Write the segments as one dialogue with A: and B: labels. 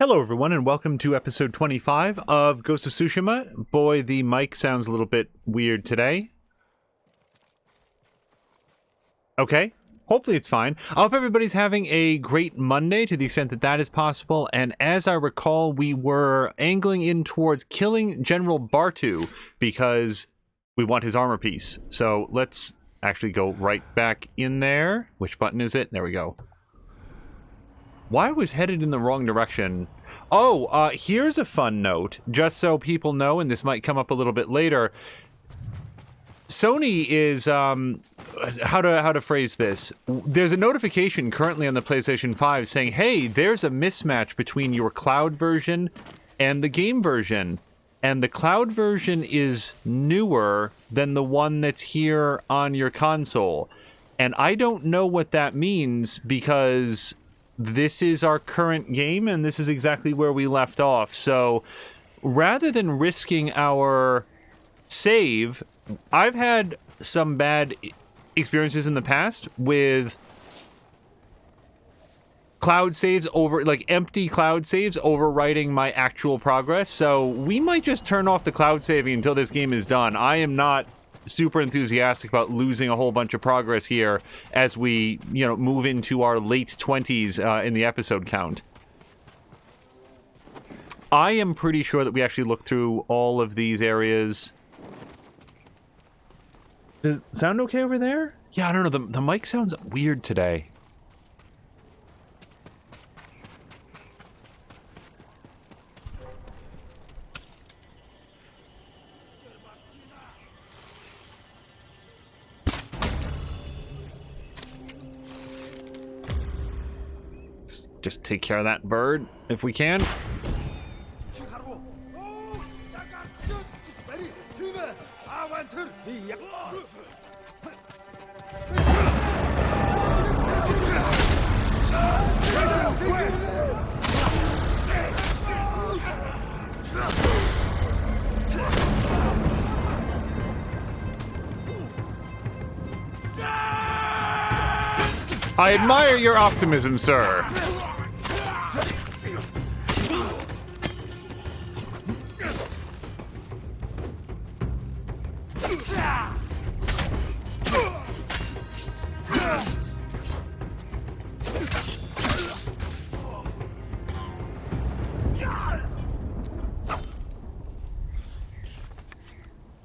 A: Hello everyone and welcome to episode 25 of Ghost of Tsushima. Boy, the mic sounds a little bit weird today. Okay, hopefully it's fine. I hope everybody's having a great Monday to the extent that that is possible, and as I recall, we were angling in towards killing General Bartu because we want his armor piece. So let's actually go right back in there. Which button is it? There we go. Why I was headed in the wrong direction. Oh, here's a fun note, just so people know, and this might come up a little bit later. Sony is, how to phrase this? There's a notification currently on the PlayStation 5 saying, hey, there's a mismatch between your cloud version and the game version. And the cloud version is newer than the one that's here on your console. And I don't know what that means because this is our current game and this is exactly where we left off. So rather than risking our save, I've had some bad experiences in the past with cloud saves like empty cloud saves overwriting my actual progress. So we might just turn off the cloud saving until this game is done. I am not super enthusiastic about losing a whole bunch of progress here as we, move into our late 20s in the episode count. I am pretty sure that we actually looked through all of these areas. Does it sound okay over there? Yeah, I don't know. The mic sounds weird today. Just take care of that bird, if we can. I admire your optimism, sir.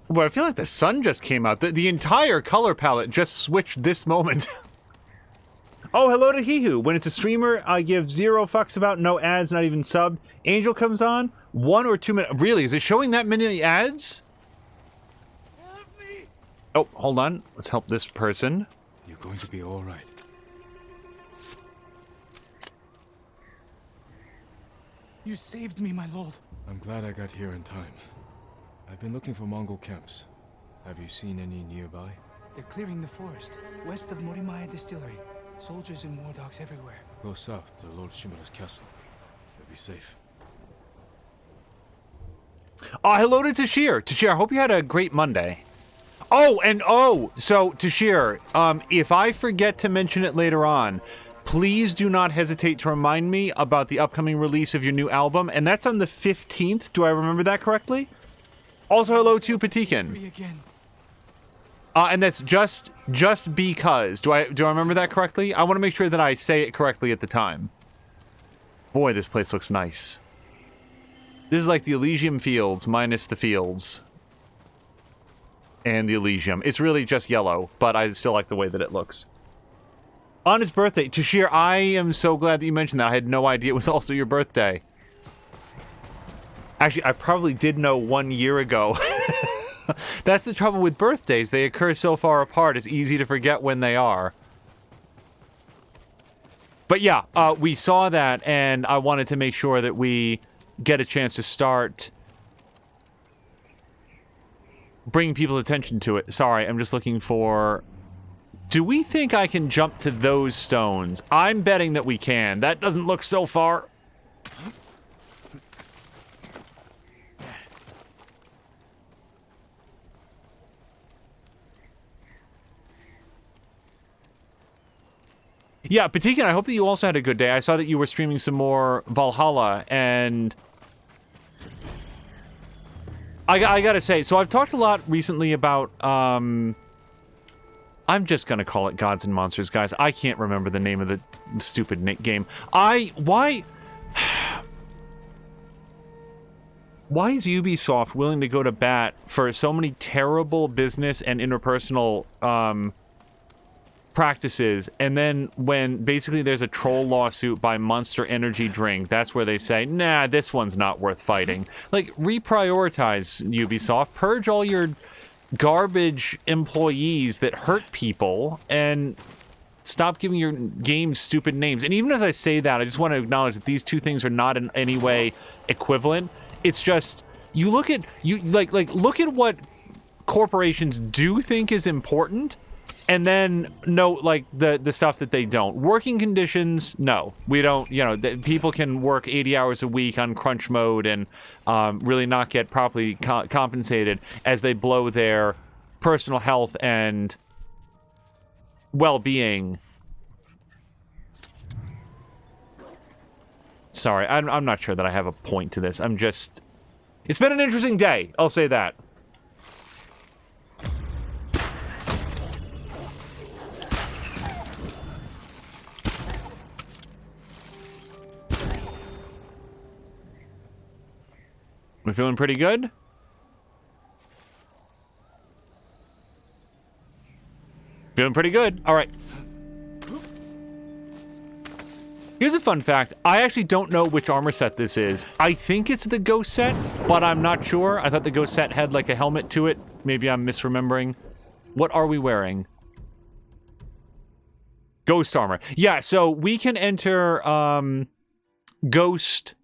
A: Well, I feel like the sun just came out. The entire color palette just switched this moment. Oh, hello to Hihu. When it's a streamer, I give 0 fucks about, no ads, not even subbed. Angel comes on, 1 or 2 minutes. Really? Is it showing that many ads?
B: Help me.
A: Oh, hold on. Let's help this person.
B: You're going to be all right. You saved me, my lord.
C: I'm glad I got here in time. I've been looking for Mongol camps. Have you seen any nearby?
B: They're clearing the forest, west of Morimaya Distillery. Soldiers and war dogs everywhere.
C: Go south to Lord Shimura's castle. You'll be safe.
A: Oh, hello to Tashir. Tashir, I hope you had a great Monday. So Tashir, if I forget to mention it later on, please do not hesitate to remind me about the upcoming release of your new album, and that's on the 15th. Do I remember that correctly? Also, hello to Patikin.
B: Free again.
A: And that's just because. Do I remember that correctly? I want to make sure that I say it correctly at the time. Boy, this place looks nice. This is like the Elysium Fields minus the fields. And the Elysium. It's really just yellow, but I still like the way that it looks. On his birthday, Tashir, I am so glad that you mentioned that. I had no idea it was also your birthday. Actually, I probably did know 1 year ago. That's the trouble with birthdays. They occur so far apart, it's easy to forget when they are. But yeah, we saw that, and I wanted to make sure that we get a chance to start bringing people's attention to it. Sorry, I'm just looking for... Do we think I can jump to those stones? I'm betting that we can. That doesn't look so far. Yeah, Patikin, I hope that you also had a good day. I saw that you were streaming some more Valhalla, and I gotta say, so I've talked a lot recently about, I'm just gonna call it Gods and Monsters, guys. I can't remember the name of the stupid game. Why is Ubisoft willing to go to bat for so many terrible business and interpersonal, practices, and then when basically there's a troll lawsuit by Monster Energy Drink, that's where they say, nah, this one's not worth fighting. Like, reprioritize, Ubisoft. Purge all your garbage employees that hurt people, and stop giving your games stupid names. And even as I say that, I just want to acknowledge that these two things are not in any way equivalent. It's just, you look at, look at what corporations do think is important, and then note, like, the stuff that they don't. Working conditions, no. We don't, you know, people can work 80 hours a week on crunch mode and really not get properly compensated as they blow their personal health and well-being. Sorry, I'm not sure that I have a point to this. I'm just... It's been an interesting day, I'll say that. We feeling pretty good? Feeling pretty good. All right. Here's a fun fact. I actually don't know which armor set this is. I think it's the Ghost set, but I'm not sure. I thought the Ghost set had like a helmet to it. Maybe I'm misremembering. What are we wearing? Ghost armor. Yeah, so we can enter Ghost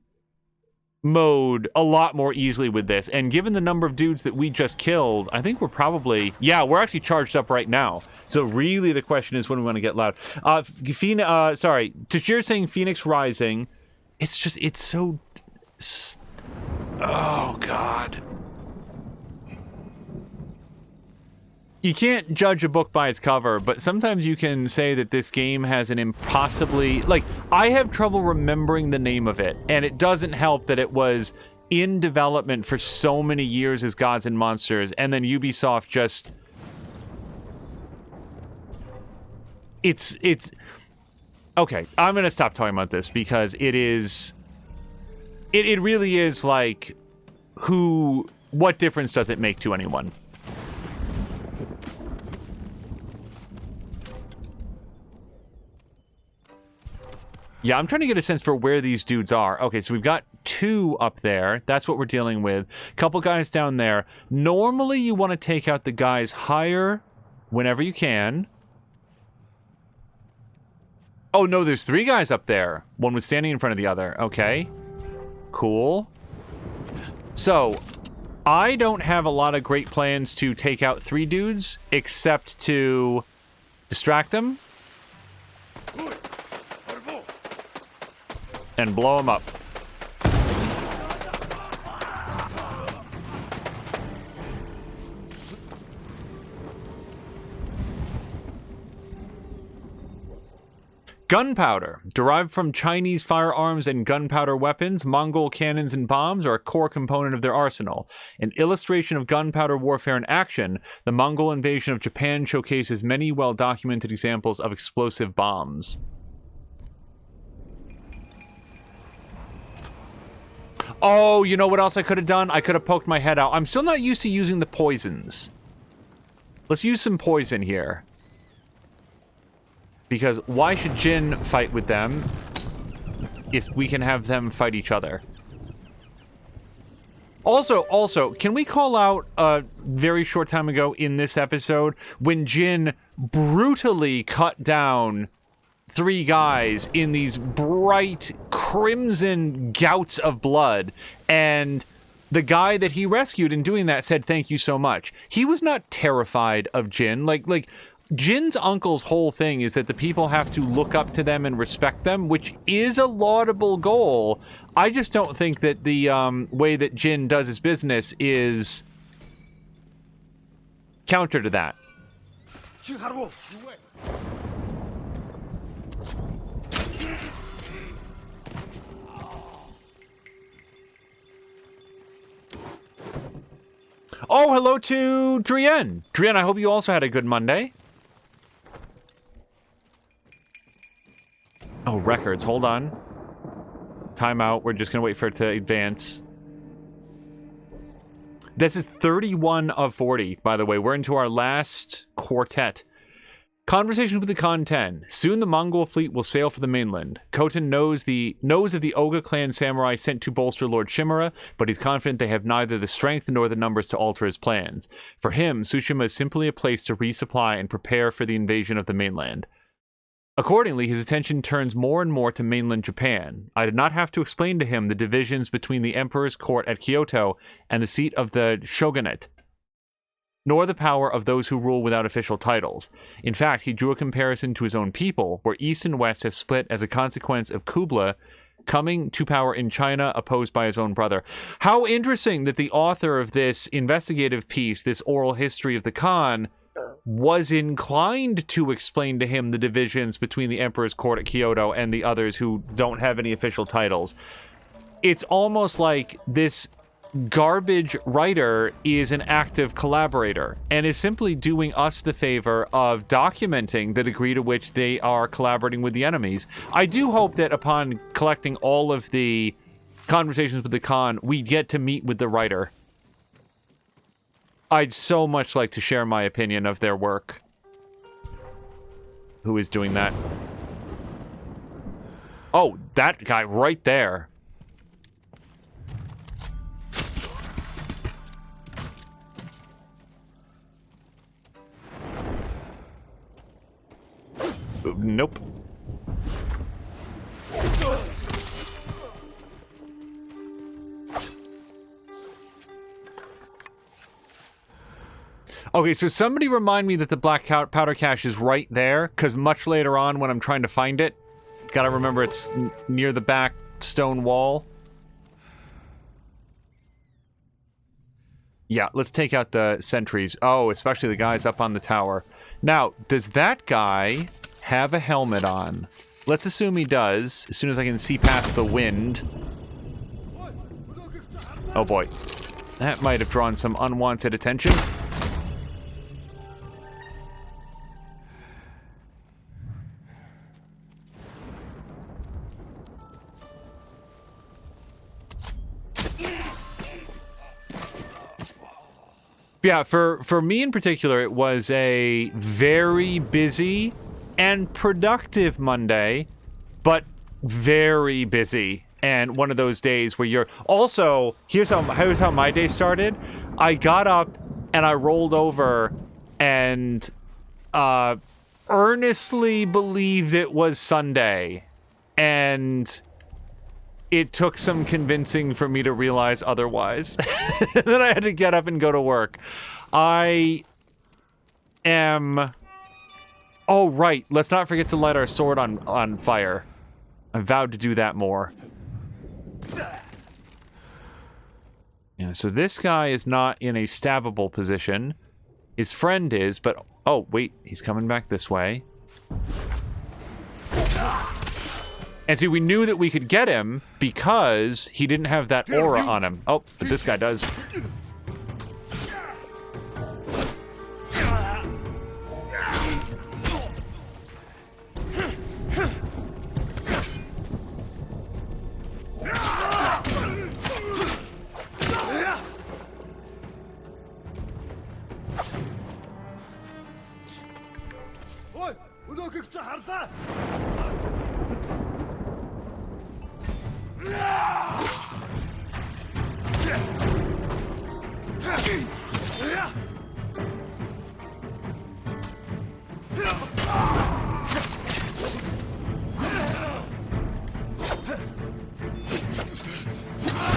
A: mode a lot more easily with this, and given the number of dudes that we just killed, I think we're probably, yeah, we're actually charged up right now. So really the question is when we want to get loud. Sorry, Tashir saying Phoenix Rising. It's just, it's so, oh god. You can't judge a book by its cover, but sometimes you can say that this game has an impossibly... Like, I have trouble remembering the name of it, and it doesn't help that it was in development for so many years as Gods and Monsters, and then Ubisoft just... It's... Okay, I'm gonna stop talking about this, because it is... It really is, like, what difference does it make to anyone? Yeah, I'm trying to get a sense for where these dudes are. Okay, so we've got 2 up there. That's what we're dealing with. Couple guys down there. Normally, you want to take out the guys higher whenever you can. Oh, no, there's 3 guys up there. One was standing in front of the other. Okay. Cool. So, I don't have a lot of great plans to take out 3 dudes, except to distract them and blow them up. Gunpowder. Derived from Chinese firearms and gunpowder weapons, Mongol cannons and bombs are a core component of their arsenal. An illustration of gunpowder warfare in action, the Mongol invasion of Japan showcases many well-documented examples of explosive bombs. Oh, you know what else I could have done? I could have poked my head out. I'm still not used to using the poisons. Let's use some poison here. Because why should Jin fight with them if we can have them fight each other? Also, can we call out a very short time ago in this episode when Jin brutally cut down 3 guys in these bright crimson gouts of blood, and the guy that he rescued in doing that said thank you so much. He was not terrified of Jin. Like Jin's uncle's whole thing is that the people have to look up to them and respect them, which is a laudable goal. I just don't think that the way that Jin does his business is counter to that. Oh, hello to Drienne. Drienne, I hope you also had a good Monday. Oh, records. Hold on. Timeout. We're just going to wait for it to advance. This is 31 of 40, by the way. We're into our last quartet. Conversation with the Khan 10. Soon the Mongol fleet will sail for the mainland. Khoten knows of the Oga clan samurai sent to bolster Lord Shimura, but he's confident they have neither the strength nor the numbers to alter his plans. For him, Tsushima is simply a place to resupply and prepare for the invasion of the mainland. Accordingly, his attention turns more and more to mainland Japan. I did not have to explain to him the divisions between the Emperor's court at Kyoto and the seat of the shogunate, nor the power of those who rule without official titles. In fact, he drew a comparison to his own people, where East and West have split as a consequence of Kublai coming to power in China, opposed by his own brother. How interesting that the author of this investigative piece, this oral history of the Khan, was inclined to explain to him the divisions between the Emperor's court at Kyoto and the others who don't have any official titles. It's almost like this garbage writer is an active collaborator and is simply doing us the favor of documenting the degree to which they are collaborating with the enemies. I do hope that upon collecting all of the conversations with the Khan, we get to meet with the writer. I'd so much like to share my opinion of their work. Who is doing that? Oh, that guy right there. Nope. Okay, so somebody remind me that the black powder cache is right there, because much later on when I'm trying to find it, gotta remember it's near the back stone wall. Yeah, let's take out the sentries. Oh, especially the guys up on the tower. Now, does that guy have a helmet on? Let's assume he does, as soon as I can see past the wind. Oh boy. That might have drawn some unwanted attention. Yeah, for me in particular, it was a very busy and productive Monday, but very busy. And one of those days where you're... Also, here's how my day started. I got up and I rolled over and earnestly believed it was Sunday. And it took some convincing for me to realize otherwise. Then I had to get up and go to work. I am... Oh, right. Let's not forget to light our sword on fire. I vowed to do that more. Yeah, so this guy is not in a stabbable position. His friend is, but... Oh, wait. He's coming back this way. And see, we knew that we could get him because he didn't have that aura on him. Oh, but this guy does.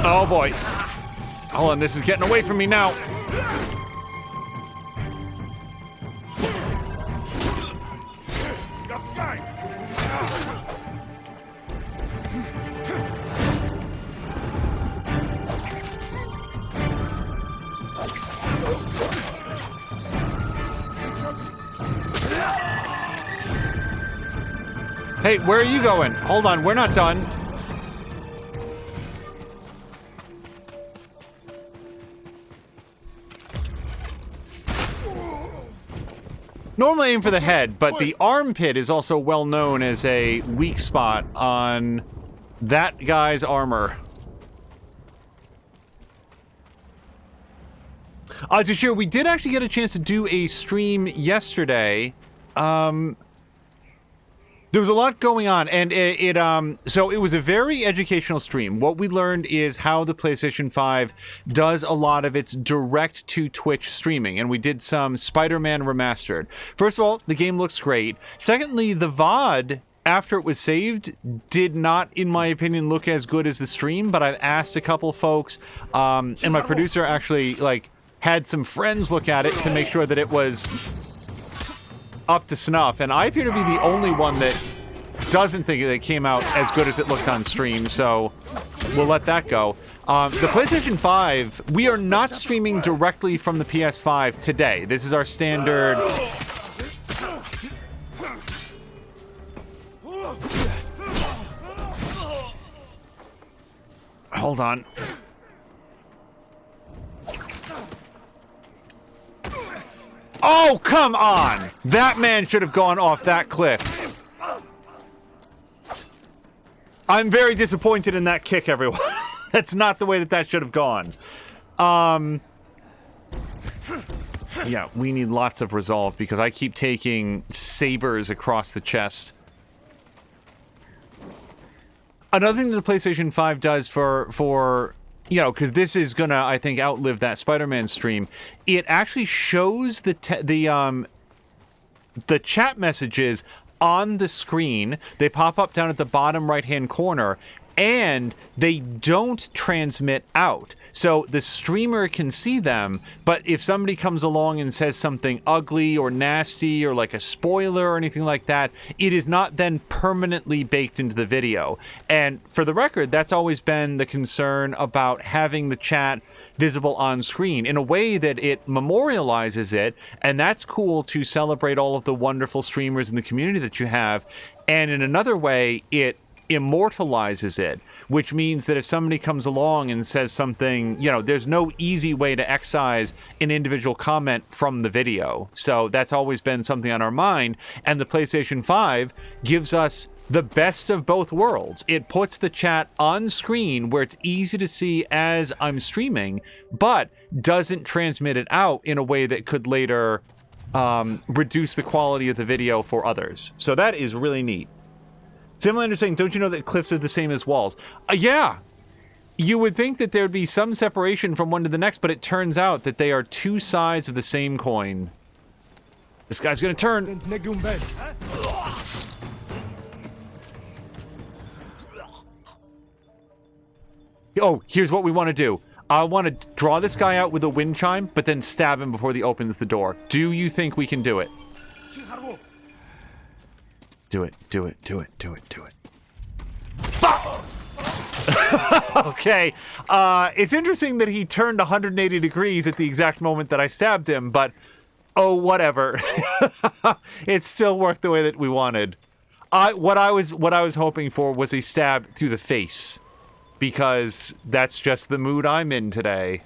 A: Oh boy. Hold on, this is getting away from me now. Hey, where are you going? Hold on, we're not done. Normally aim for the head, but the armpit is also well known as a weak spot on that guy's armor. Tashir, we did actually get a chance to do a stream yesterday. There was a lot going on, and so it was a very educational stream. What we learned is how the PlayStation 5 does a lot of its direct-to-Twitch streaming, and we did some Spider-Man Remastered. First of all, the game looks great. Secondly, the VOD, after it was saved, did not, in my opinion, look as good as the stream, but I've asked a couple folks, and my producer actually, like, had some friends look at it to make sure that it was up to snuff, and I appear to be the only one that doesn't think it came out as good as it looked on stream, so we'll let that go. The PlayStation 5, we are not streaming directly from the PS5 today. This is our standard... Hold on. Oh, come on! That man should have gone off that cliff. I'm very disappointed in that kick, everyone. That's not the way that should have gone. Yeah, we need lots of resolve because I keep taking sabers across the chest. Another thing that the PlayStation 5 does for you know, because this is gonna, I think, outlive that Spider-Man stream. It actually shows the chat messages on the screen. They pop up down at the bottom right-hand corner, and they don't transmit out. So the streamer can see them, but if somebody comes along and says something ugly or nasty or like a spoiler or anything like that, it is not then permanently baked into the video. And for the record, that's always been the concern about having the chat visible on screen in a way that it memorializes it, and that's cool to celebrate all of the wonderful streamers in the community that you have. And in another way, it immortalizes it, which means that if somebody comes along and says something, you know, there's no easy way to excise an individual comment from the video. So that's always been something on our mind, and the PlayStation 5 gives us the best of both worlds. It puts the chat on screen where it's easy to see as I'm streaming, but doesn't transmit it out in a way that could later reduce the quality of the video for others. So that is really neat. Similar saying, don't you know that cliffs are the same as walls? Yeah. You would think that there would be some separation from one to the next, but it turns out that they are two sides of the same coin. This guy's gonna turn. Oh, here's what we want to do. I want to draw this guy out with a wind chime, but then stab him before he opens the door. Do you think we can do it? Do it, do it, do it, do it, do it. Okay. It's interesting that he turned 180 degrees at the exact moment that I stabbed him, but oh, whatever. It still worked the way that we wanted. What I was hoping for was a stab to the face, because that's just the mood I'm in today.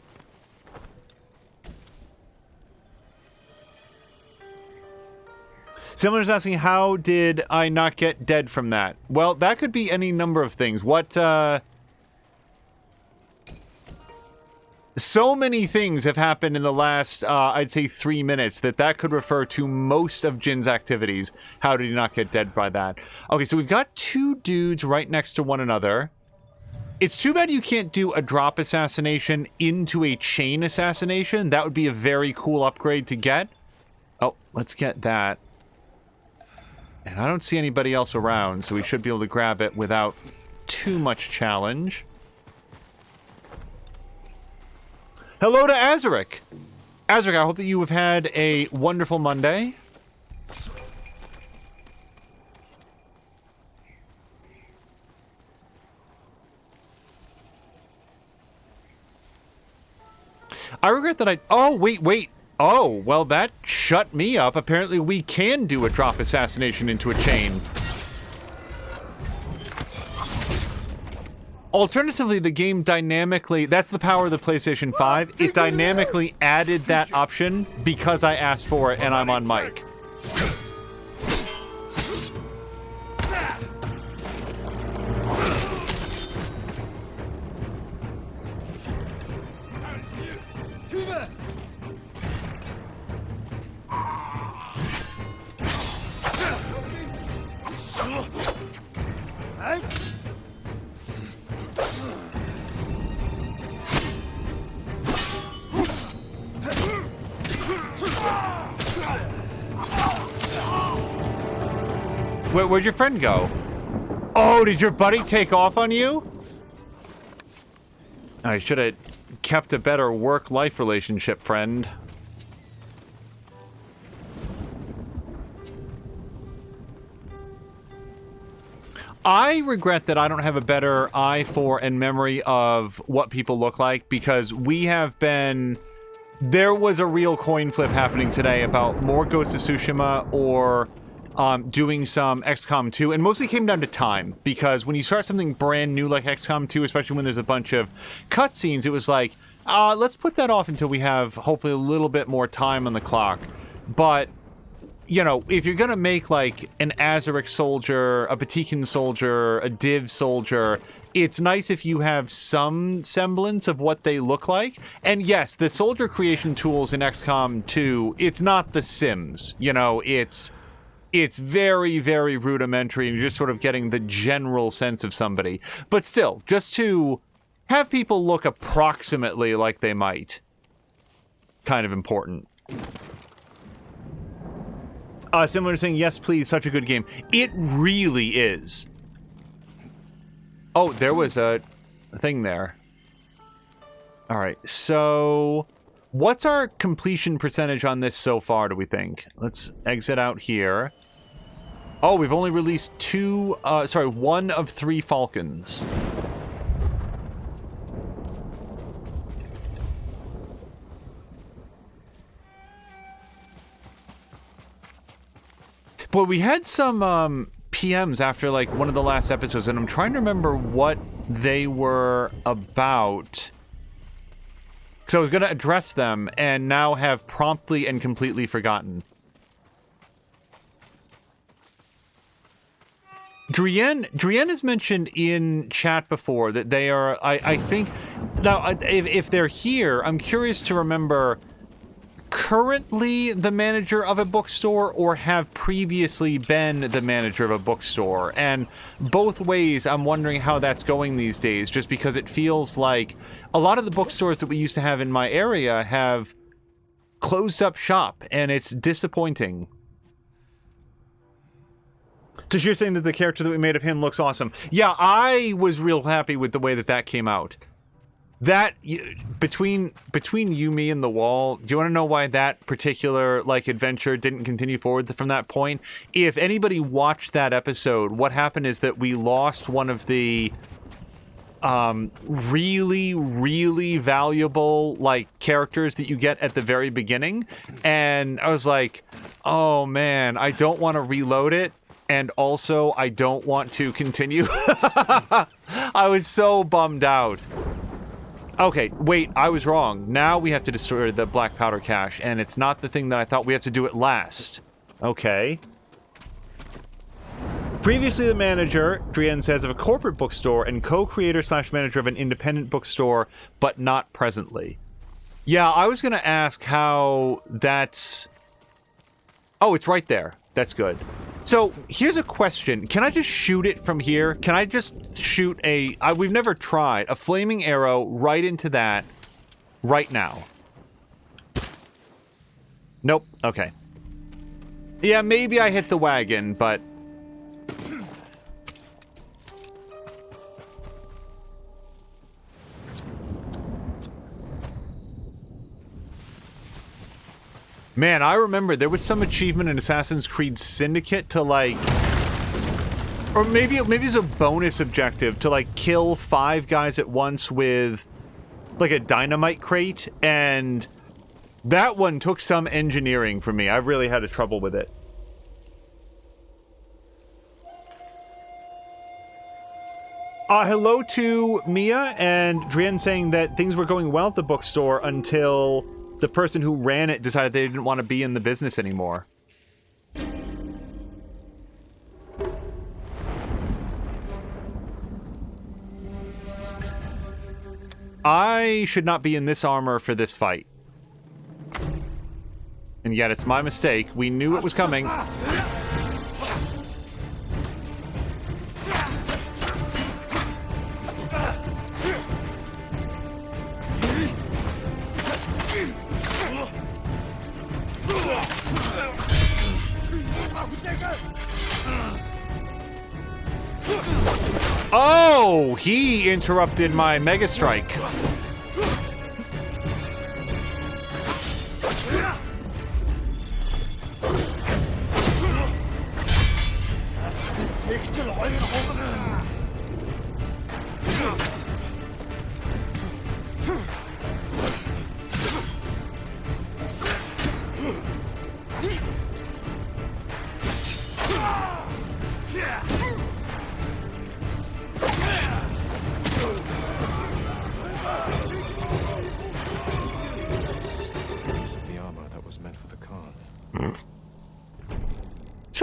A: Someone's asking, how did I not get dead from that? Well, that could be any number of things. So many things have happened in the last, I'd say 3 minutes that could refer to most of Jin's activities. How did he not get dead by that? Okay, so we've got two dudes right next to one another. It's too bad you can't do a drop assassination into a chain assassination. That would be a very cool upgrade to get. Oh, let's get that. And I don't see anybody else around, so we should be able to grab it without too much challenge. Hello to Azaric. Azaric, I hope that you have had a wonderful Monday. I regret that Oh, wait. Oh, well, that shut me up. Apparently, we can do a drop assassination into a chain. Alternatively, the game dynamically... That's the power of the PlayStation 5. It dynamically added that option because I asked for it and I'm on mic. Where'd your friend go? Oh, did your buddy take off on you? I should have kept a better work-life relationship, friend. I regret that I don't have a better eye for and memory of what people look like, because we have been... There was a real coin flip happening today about more Ghost of Tsushima or doing some XCOM 2, and mostly came down to time, because when you start something brand new like XCOM 2, especially when there's a bunch of cutscenes, it was like, let's put that off until we have hopefully a little bit more time on the clock. But... You know, if you're gonna make, like, an Azaric soldier, a Batikan soldier, a Div soldier, it's nice if you have some semblance of what they look like. And yes, the soldier creation tools in XCOM 2, it's not The Sims. You know, it's very, very rudimentary, and you're just sort of getting the general sense of somebody. But still, just to have people look approximately like they might, kind of important. Similar to saying, yes, please, such a good game. It really is. Oh, there was a thing there. Alright, so... What's our completion percentage on this so far, do we think? Let's exit out here. Oh, we've only released one of 3 Falcons. But we had some PMs after, like, one of the last episodes, and I'm trying to remember what they were about. Because I was going to address them, and now have promptly and completely forgotten. Drienne has mentioned in chat before that they are, I think... Now, if they're here, I'm curious to remember... currently the manager of a bookstore or have previously been the manager of a bookstore. And both ways, I'm wondering how that's going these days, just because it feels like a lot of the bookstores that we used to have in my area have closed up shop, and it's disappointing. So you're saying that the character that we made of him looks awesome. Yeah, I was real happy with the way that came out. That, between you, me, and the wall, do you want to know why that particular, like, adventure didn't continue forward from that point? If anybody watched that episode, what happened is that we lost one of the, really, really valuable, like, characters that you get at the very beginning, and I was like, oh man, I don't want to reload it, and also, I don't want to continue. I was so bummed out. Okay, wait, I was wrong. Now we have to destroy the black powder cache, and it's not the thing that I thought. We have to do it last. Okay. Previously the manager, Drienne says, of a corporate bookstore and co-creator / manager of an independent bookstore, but not presently. Yeah, I was going to ask how that's... Oh, it's right there. That's good. So, here's a question. Can I just shoot it from here? Can I just shoot we've never tried, a flaming arrow right into that right now? Nope. Okay. Yeah, maybe I hit the wagon, but... Man, I remember there was some achievement in Assassin's Creed Syndicate to, like... Or maybe it's a bonus objective to, like, kill 5 guys at once with, like, a dynamite crate, and that one took some engineering for me. I really had trouble with it. Hello to Mia and Drienne saying that things were going well at the bookstore until... the person who ran it decided they didn't want to be in the business anymore. I should not be in this armor for this fight. And yet it's my mistake. We knew it was coming. Oh, he interrupted my Mega Strike. I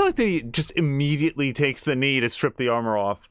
A: feel like he just immediately takes the knee to strip the armor off.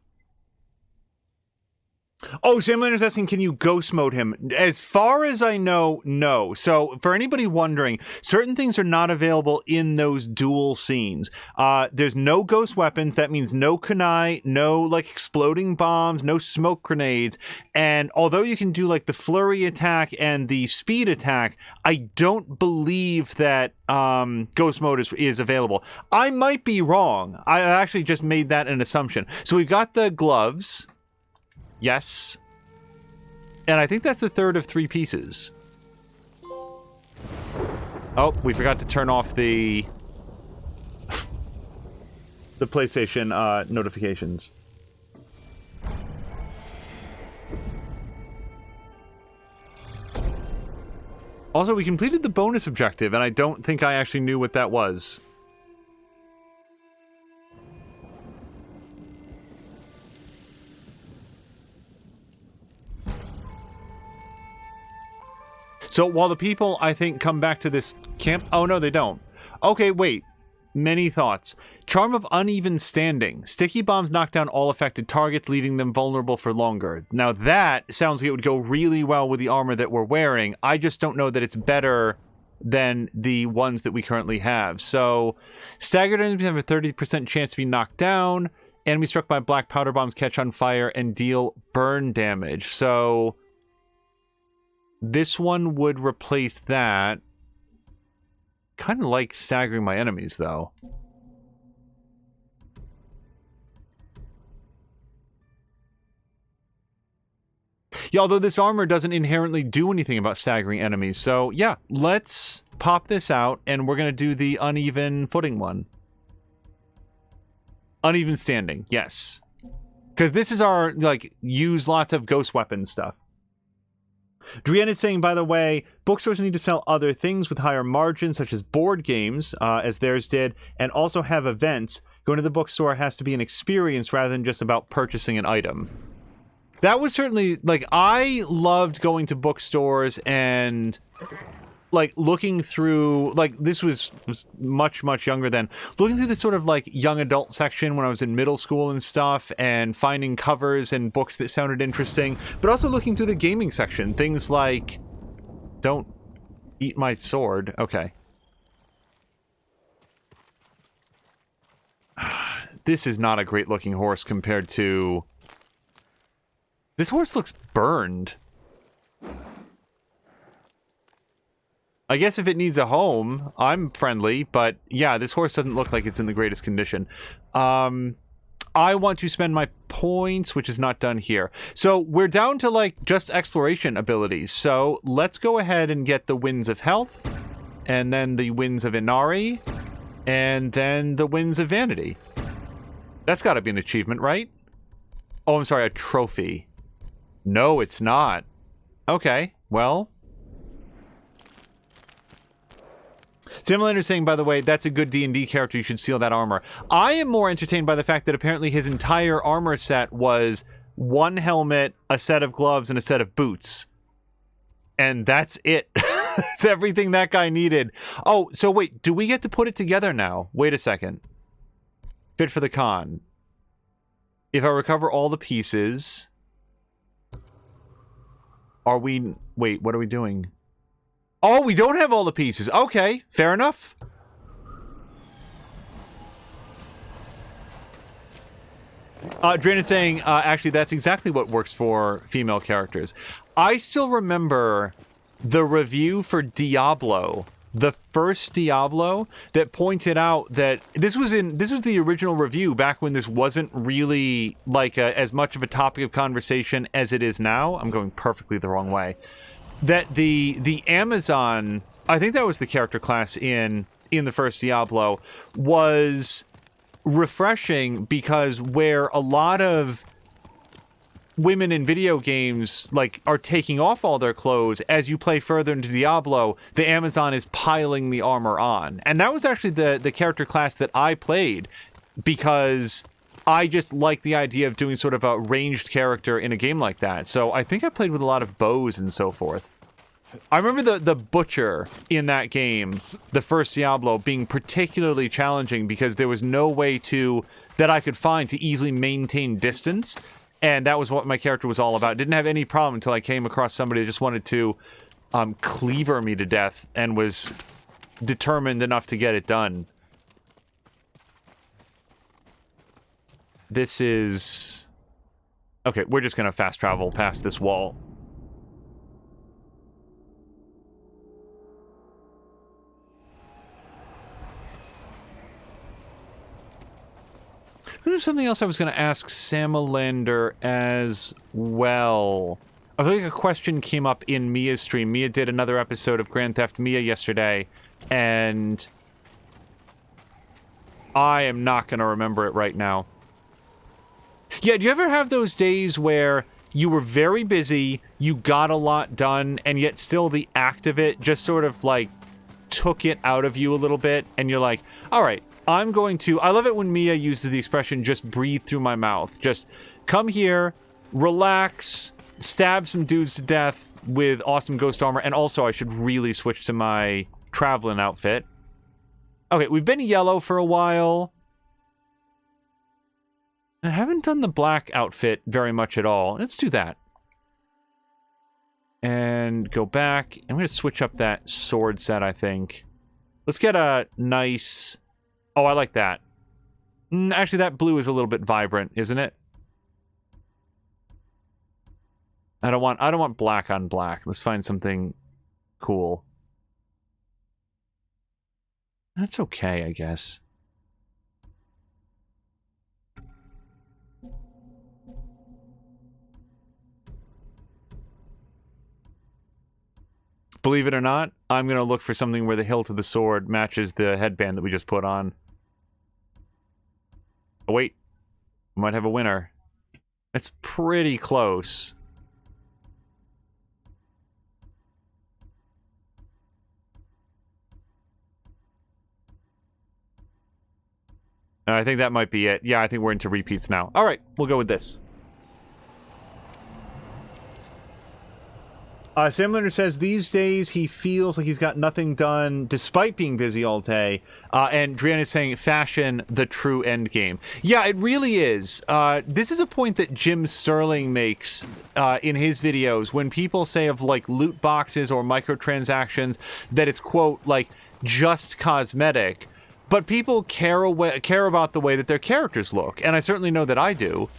A: Oh, Samlander's asking, can you ghost mode him? As far as I know, no. So, for anybody wondering, certain things are not available in those dual scenes. There's no ghost weapons. That means no kunai, no, like, exploding bombs, no smoke grenades. And although you can do, like, the flurry attack and the speed attack, I don't believe that ghost mode is available. I might be wrong. I actually just made that an assumption. So, we've got the gloves. Yes. And I think that's the third of 3 pieces. Oh, we forgot to turn off the PlayStation notifications. Also, we completed the bonus objective, and I don't think I actually knew what that was. So while the people, I think, come back to this camp... Oh, no, they don't. Okay, wait. Many thoughts. Charm of uneven standing. Sticky bombs knock down all affected targets, leaving them vulnerable for longer. Now that sounds like it would go really well with the armor that we're wearing. I just don't know that it's better than the ones that we currently have. So, staggered enemies have a 30% chance to be knocked down. Enemies struck by black powder bombs catch on fire and deal burn damage. So... this one would replace that. Kind of like staggering my enemies, though. Yeah, although this armor doesn't inherently do anything about staggering enemies. So, yeah, let's pop this out, and we're going to do the uneven footing one. Uneven standing, yes. Because this is our, like, use lots of ghost weapon stuff. Drienne is saying, by the way, bookstores need to sell other things with higher margins, such as board games, as theirs did, and also have events. Going to the bookstore has to be an experience rather than just about purchasing an item. That was certainly, like, I loved going to bookstores and, like, looking through, like, this was much, much younger then, looking through the sort of, like, young adult section when I was in middle school and stuff, and finding covers and books that sounded interesting, but also looking through the gaming section, things like, don't eat my sword, okay. This is not a great looking horse compared to... This horse looks burned. I guess if it needs a home, I'm friendly, but yeah, this horse doesn't look like it's in the greatest condition. I want to spend my points, which is not done here. So we're down to, like, just exploration abilities. So let's go ahead and get the Winds of Health, and then the Winds of Inari, and then the Winds of Vanity. That's got to be an achievement, right? Oh, I'm sorry, a trophy. No, it's not. Okay, well... Simulator's saying, by the way, that's a good D&D character, you should steal that armor. I am more entertained by the fact that apparently his entire armor set was one helmet, a set of gloves, and a set of boots. And that's it. It's everything that guy needed. Oh, so wait, do we get to put it together now? Wait a second. Fit for the con. If I recover all the pieces... Are we... Wait, what are we doing? Oh, we don't have all the pieces. Okay, fair enough. Drain is saying, actually, that's exactly what works for female characters. I still remember the review for Diablo the first Diablo that pointed out that this was the original review back when this wasn't really like as much of a topic of conversation as it is now. I'm going perfectly the wrong way. That the Amazon, I think that was the character class in the first Diablo, was refreshing because where a lot of women in video games like are taking off all their clothes, as you play further into Diablo, the Amazon is piling the armor on. And that was actually the character class that I played because I just like the idea of doing sort of a ranged character in a game like that. So I think I played with a lot of bows and so forth. I remember the butcher in that game, the first Diablo, being particularly challenging because there was no way that I could find to easily maintain distance. And that was what my character was all about. Didn't have any problem until I came across somebody that just wanted to cleaver me to death and was determined enough to get it done. This is... Okay, we're just gonna fast travel past this wall. There's something else I was going to ask Samalander as well. I think a question came up in Mia's stream. Mia did another episode of Grand Theft Mia yesterday, and I am not going to remember it right now. Yeah, do you ever have those days where you were very busy, you got a lot done, and yet still the act of it just sort of, like, took it out of you a little bit, and you're like, all right, I'm going to... I love it when Mia uses the expression, just breathe through my mouth. Just come here, relax, stab some dudes to death with awesome ghost armor, and also I should really switch to my traveling outfit. Okay, we've been yellow for a while. I haven't done the black outfit very much at all. Let's do that. And go back. I'm going to switch up that sword set, I think. Let's get a nice... Oh, I like that. Actually, that blue is a little bit vibrant, isn't it? I don't want black on black. Let's find something cool. That's okay, I guess. Believe it or not, I'm going to look for something where the hilt of the sword matches the headband that we just put on. Oh, wait. We might have a winner. It's pretty close. I think that might be it. Yeah, I think we're into repeats now. All right, we'll go with this. Sam Linder says these days he feels like he's got nothing done despite being busy all day. And Drian is saying fashion the true end game. Yeah, it really is. This is a point that Jim Sterling makes in his videos when people say of like loot boxes or microtransactions that it's, quote, like just cosmetic. But people care about the way that their characters look. And I certainly know that I do.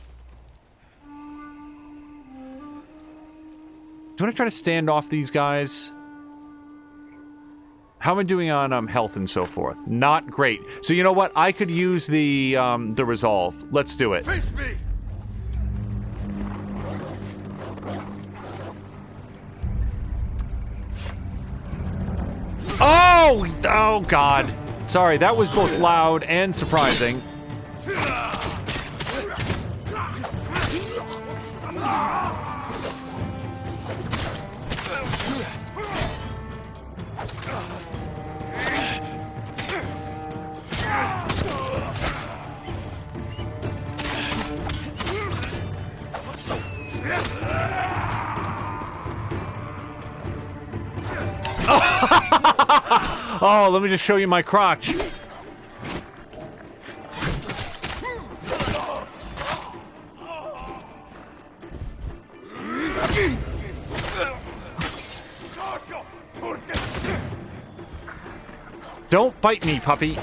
A: Do you want to try to stand off these guys? How am I doing on health and so forth? Not great. So you know what? I could use the resolve. Let's do it.
C: Face me!
A: Oh! Oh, God. Sorry, that was both loud and surprising. Oh, let me just show you my crotch. Don't bite me, puppy.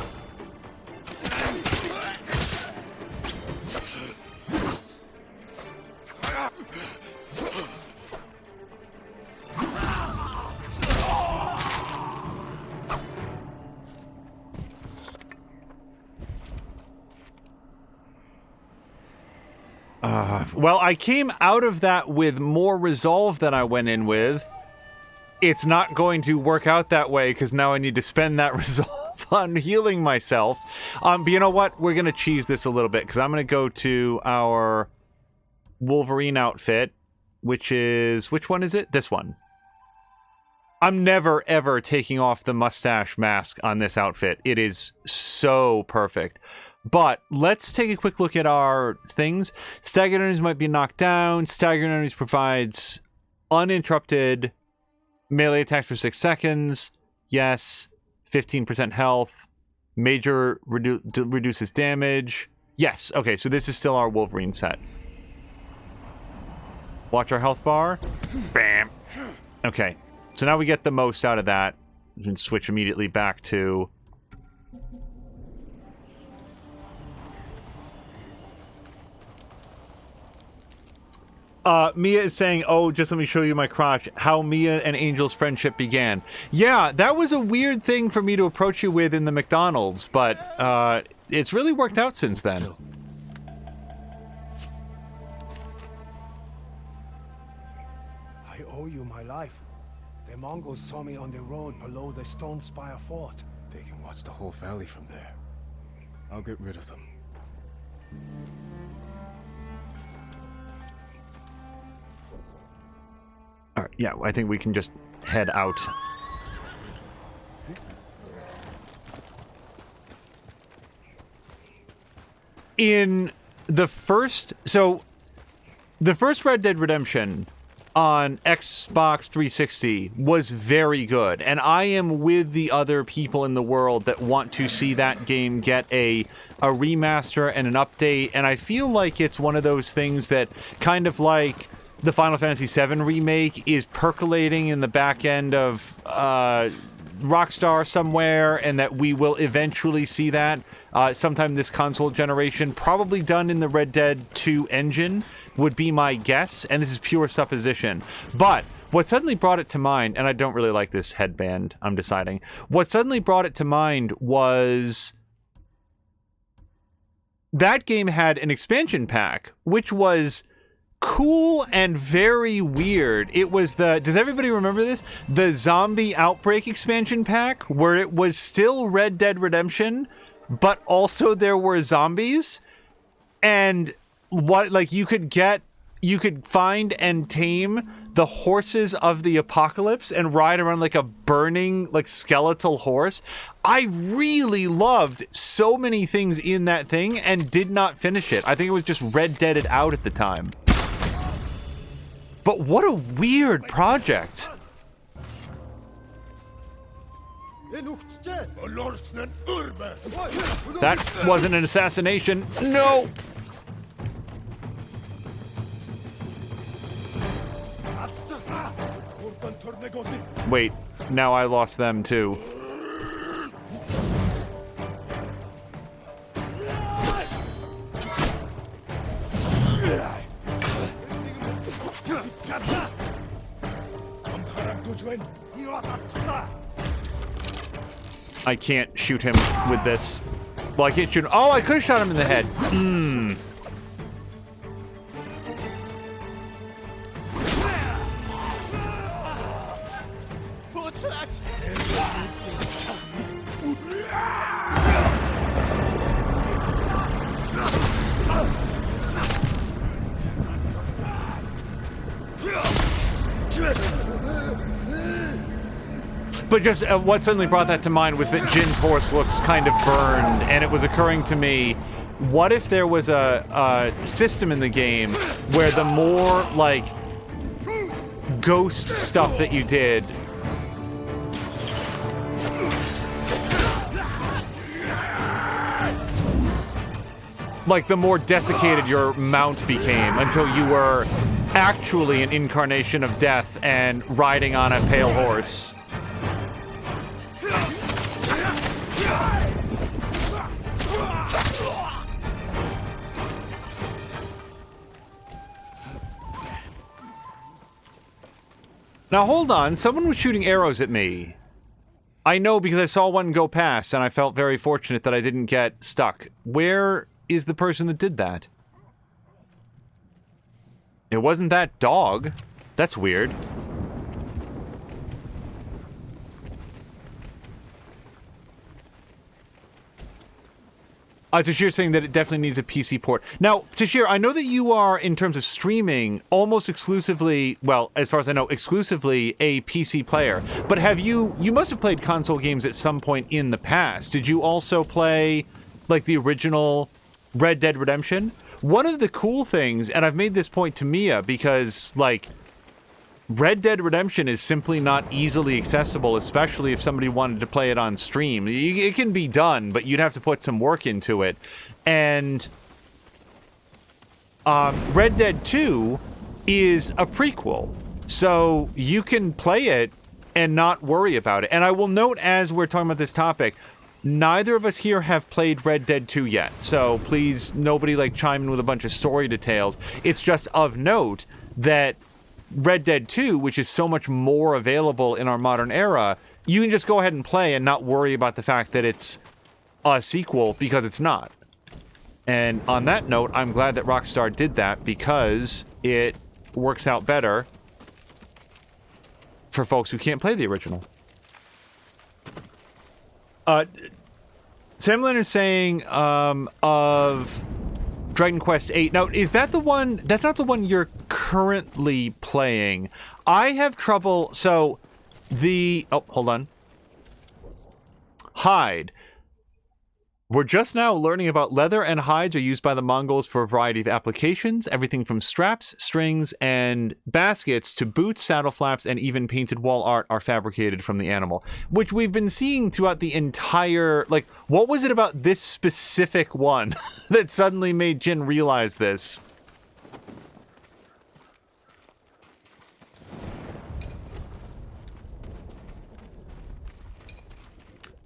A: Well, I came out of that with more resolve than I went in with. It's not going to work out that way because now I need to spend that resolve on healing myself. But you know what? We're going to cheese this a little bit because I'm going to go to our Wolverine outfit, which is... Which one is it? This one. I'm never, ever taking off the mustache mask on this outfit. It is so perfect. But let's take a quick look at our things. Staggered enemies might be knocked down. Staggered enemies provides uninterrupted melee attacks for 6 seconds. Yes. 15% health. Major reduces damage. Yes. Okay, so this is still our Wolverine set. Watch our health bar. Bam. Okay. So now we get the most out of that. We can switch immediately back to... Mia is saying, oh, just let me show you my crotch, how Mia and Angel's friendship began. Yeah, that was a weird thing for me to approach you with in the McDonald's, but it's really worked out since then.
D: I owe you my life. The Mongols saw me on the road below the Stone Spire Fort.
C: They can watch the whole valley from there. I'll get rid of them.
A: Alright, yeah, I think we can just head out. In the first... So, the first Red Dead Redemption on Xbox 360 was very good, and I am with the other people in the world that want to see that game get a remaster and an update, and I feel like it's one of those things that kind of like... the Final Fantasy VII remake is percolating in the back end of Rockstar somewhere, and that we will eventually see that sometime this console generation, probably done in the Red Dead 2 engine, would be my guess, and this is pure supposition. But what suddenly brought it to mind, and I don't really like this headband, I'm deciding, what suddenly brought it to mind was... that game had an expansion pack, which was... cool and very weird. It was the... Does everybody remember this? The Zombie Outbreak expansion pack, where it was still Red Dead Redemption, but also there were zombies. And what, like, you could find and tame the horses of the apocalypse and ride around like a burning, like, skeletal horse. I really loved so many things in that thing and did not finish it. I think it was just Red Deaded out at the time. But what a weird project. That wasn't an assassination. No! Wait, now I lost them too. I can't shoot him with this. Well, I can't shoot him. Oh, I could have shot him in the head. But just what suddenly brought that to mind was that Jin's horse looks kind of burned, and it was occurring to me, what if there was a system in the game where the more, like, ghost stuff that you did... like, the more desiccated your mount became until you were actually an incarnation of death and riding on a pale horse. Now hold on, someone was shooting arrows at me. I know because I saw one go past and I felt very fortunate that I didn't get stuck. Where is the person that did that? It wasn't that dog. That's weird. Tashir saying that it definitely needs a PC port. Now, Tashir, I know that you are, in terms of streaming, almost exclusively, well, as far as I know, exclusively a PC player. But have you must have played console games at some point in the past. Did you also play, like, the original Red Dead Redemption? One of the cool things, and I've made this point to Mia, because, like, Red Dead Redemption is simply not easily accessible, especially if somebody wanted to play it on stream. It can be done, but you'd have to put some work into it. And Red Dead 2 is a prequel, so you can play it and not worry about it. And I will note, as we're talking about this topic, neither of us here have played Red Dead 2 yet, so please, nobody, like, chime in with a bunch of story details. It's just of note that Red Dead 2, which is so much more available in our modern era, you can just go ahead and play and not worry about the fact that it's a sequel, because it's not. And on that note, I'm glad that Rockstar did that, because it works out better for folks who can't play the original. Sam Leonard's saying of Dragon Quest VIII. Now, is that the one? That's not the one you're currently playing. I have trouble. So, oh, hold on. Hide. We're just now learning about leather and hides are used by the Mongols for a variety of applications. Everything from straps, strings, and baskets to boots, saddle flaps, and even painted wall art are fabricated from the animal. Which we've been seeing throughout the entire... Like, what was it about this specific one that suddenly made Jin realize this?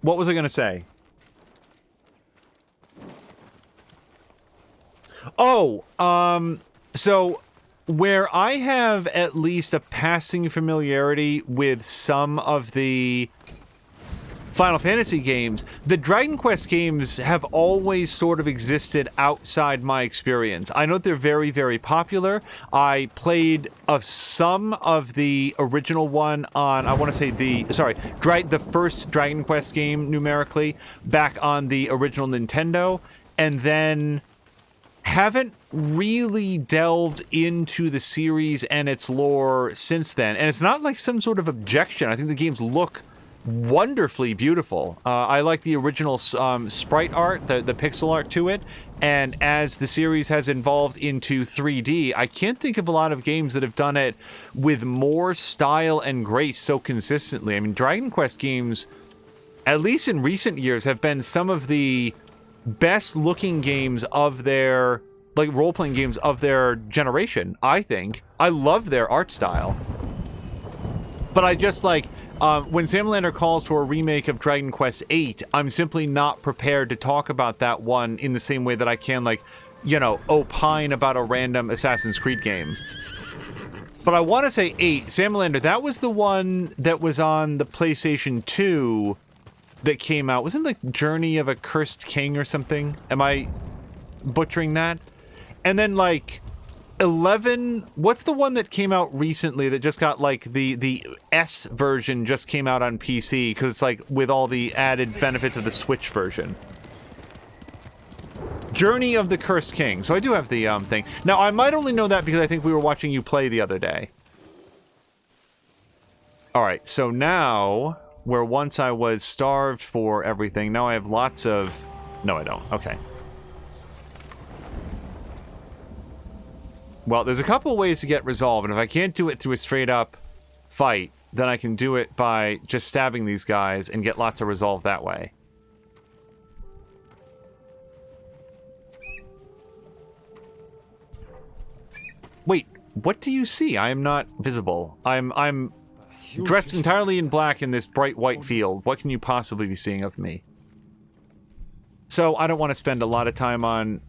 A: What was I going to say? Oh, so where I have at least a passing familiarity with some of the Final Fantasy games, the Dragon Quest games have always sort of existed outside my experience. I know they're very, very popular. I played some of the original one on, I want to say the first Dragon Quest game numerically back on the original Nintendo, and then haven't really delved into the series and its lore since then. And it's not like some sort of objection. I think the games look wonderfully beautiful. I like the original sprite art, the pixel art to it. And as the series has evolved into 3D, I can't think of a lot of games that have done it with more style and grace so consistently. I mean, Dragon Quest games, at least in recent years, have been some of the best looking games of their, like, role-playing games of their generation, I think. I love their art style. But I just, like, when Sam Lander calls for a remake of Dragon Quest VIII, I'm simply not prepared to talk about that one in the same way that I can, like, you know, opine about a random Assassin's Creed game. But I want to say 8. Sam Lander, that was the one that was on the PlayStation 2 that came out. Wasn't it like Journey of a Cursed King or something? Am I butchering that? And then, like, 11, what's the one that came out recently that just got, like, the S version just came out on PC, because it's, like, with all the added benefits of the Switch version? Journey of the Cursed King. So I do have the thing. Now, I might only know that because I think we were watching you play the other day. Alright, so now, where once I was starved for everything, now I have lots of... No, I don't. Okay. Well, there's a couple ways to get resolve, and if I can't do it through a straight-up fight, then I can do it by just stabbing these guys and get lots of resolve that way. Wait, what do you see? I am not visible. I'm dressed entirely in black in this bright white field. What can you possibly be seeing of me? So, I don't want to spend a lot of time on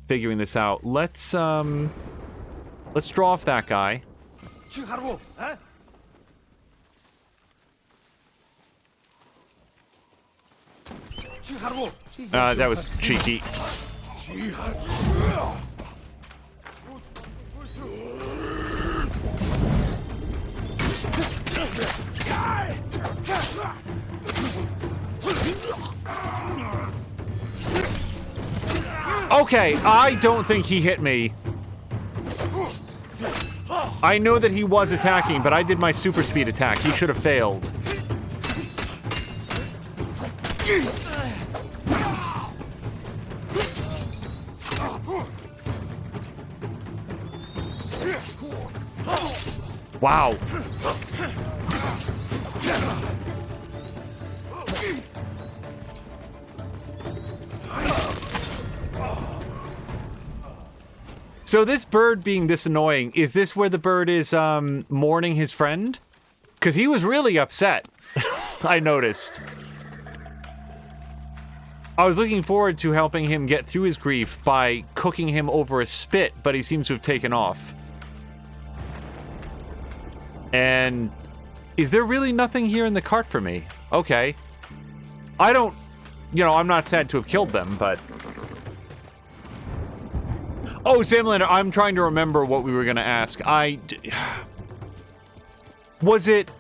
A: figuring this out. Let's draw off that guy. That was cheeky. Okay, I don't think he hit me. I know that he was attacking, but I did my super speed attack. He should have failed. Wow. So this bird being this annoying, is this where the bird is mourning his friend? Because he was really upset, I noticed. I was looking forward to helping him get through his grief by cooking him over a spit, but he seems to have taken off. And is there really nothing here in the cart for me? Okay. I don't, you know, I'm not sad to have killed them, but... Oh, Samlander, I'm trying to remember what we were going to ask. Was it...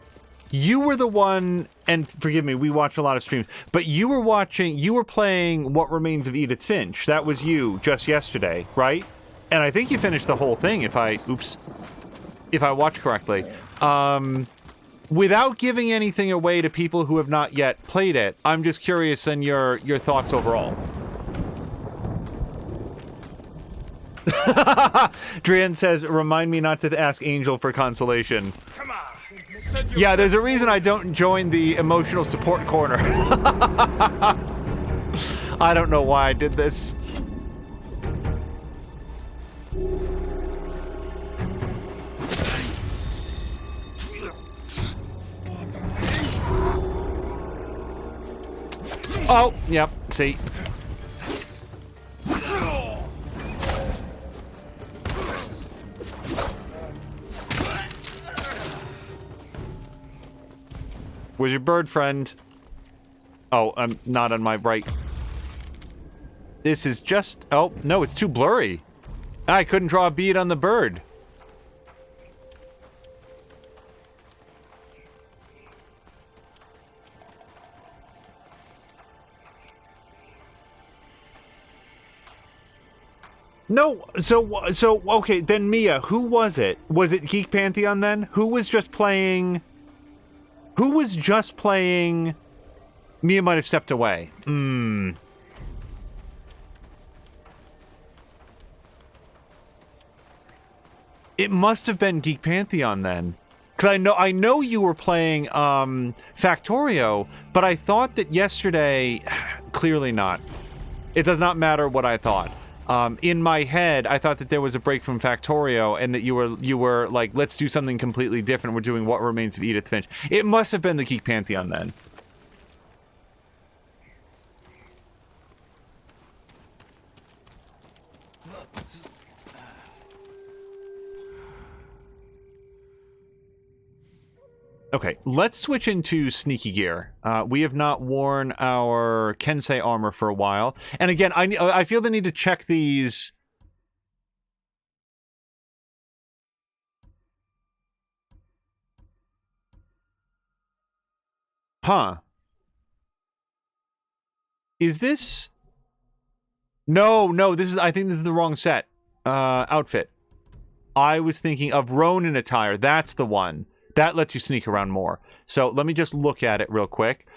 A: You were the one, and forgive me, we watch a lot of streams, but you were playing What Remains of Edith Finch. That was you just yesterday, right? And I think you finished the whole thing if I watch correctly. Without giving anything away to people who have not yet played it, I'm just curious in your thoughts overall. Drian says, remind me not to ask Angel for consolation.
E: Come on.
A: Yeah, there's a reason I don't join the emotional support corner. I don't know why I did this. Oh, yep, see. Where's your bird friend? Oh, I'm not on my right. This is just... Oh, no, it's too blurry. I couldn't draw a bead on the bird. No, so, okay, then Mia, who was it? Was it Geek Pantheon then? Who was just playing... Mia might have stepped away. It must have been Geek Pantheon then. Because I know you were playing Factorio, but I thought that yesterday... Clearly not. It does not matter what I thought. In my head, I thought that there was a break from Factorio and that you were like, let's do something completely different. We're doing What Remains of Edith Finch. It must have been the Geek Pantheon then. Okay, let's switch into sneaky gear. We have not worn our Kensei armor for a while. And again, I feel the need to check these... Huh. Is this... No, this is... I think this is the wrong set. Outfit. I was thinking of Ronin attire. That's the one. That lets you sneak around more. So let me just look at it real quick.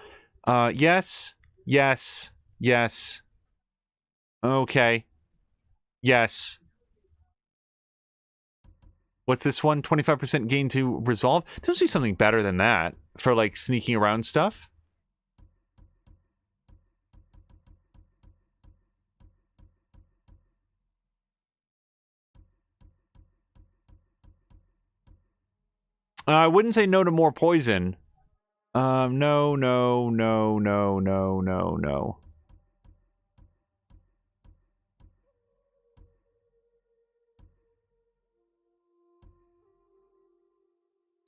A: Yes. Okay. Yes. What's this one? 25% gain to resolve? There must be something better than that for, like, sneaking around stuff. I wouldn't say no to more poison. No.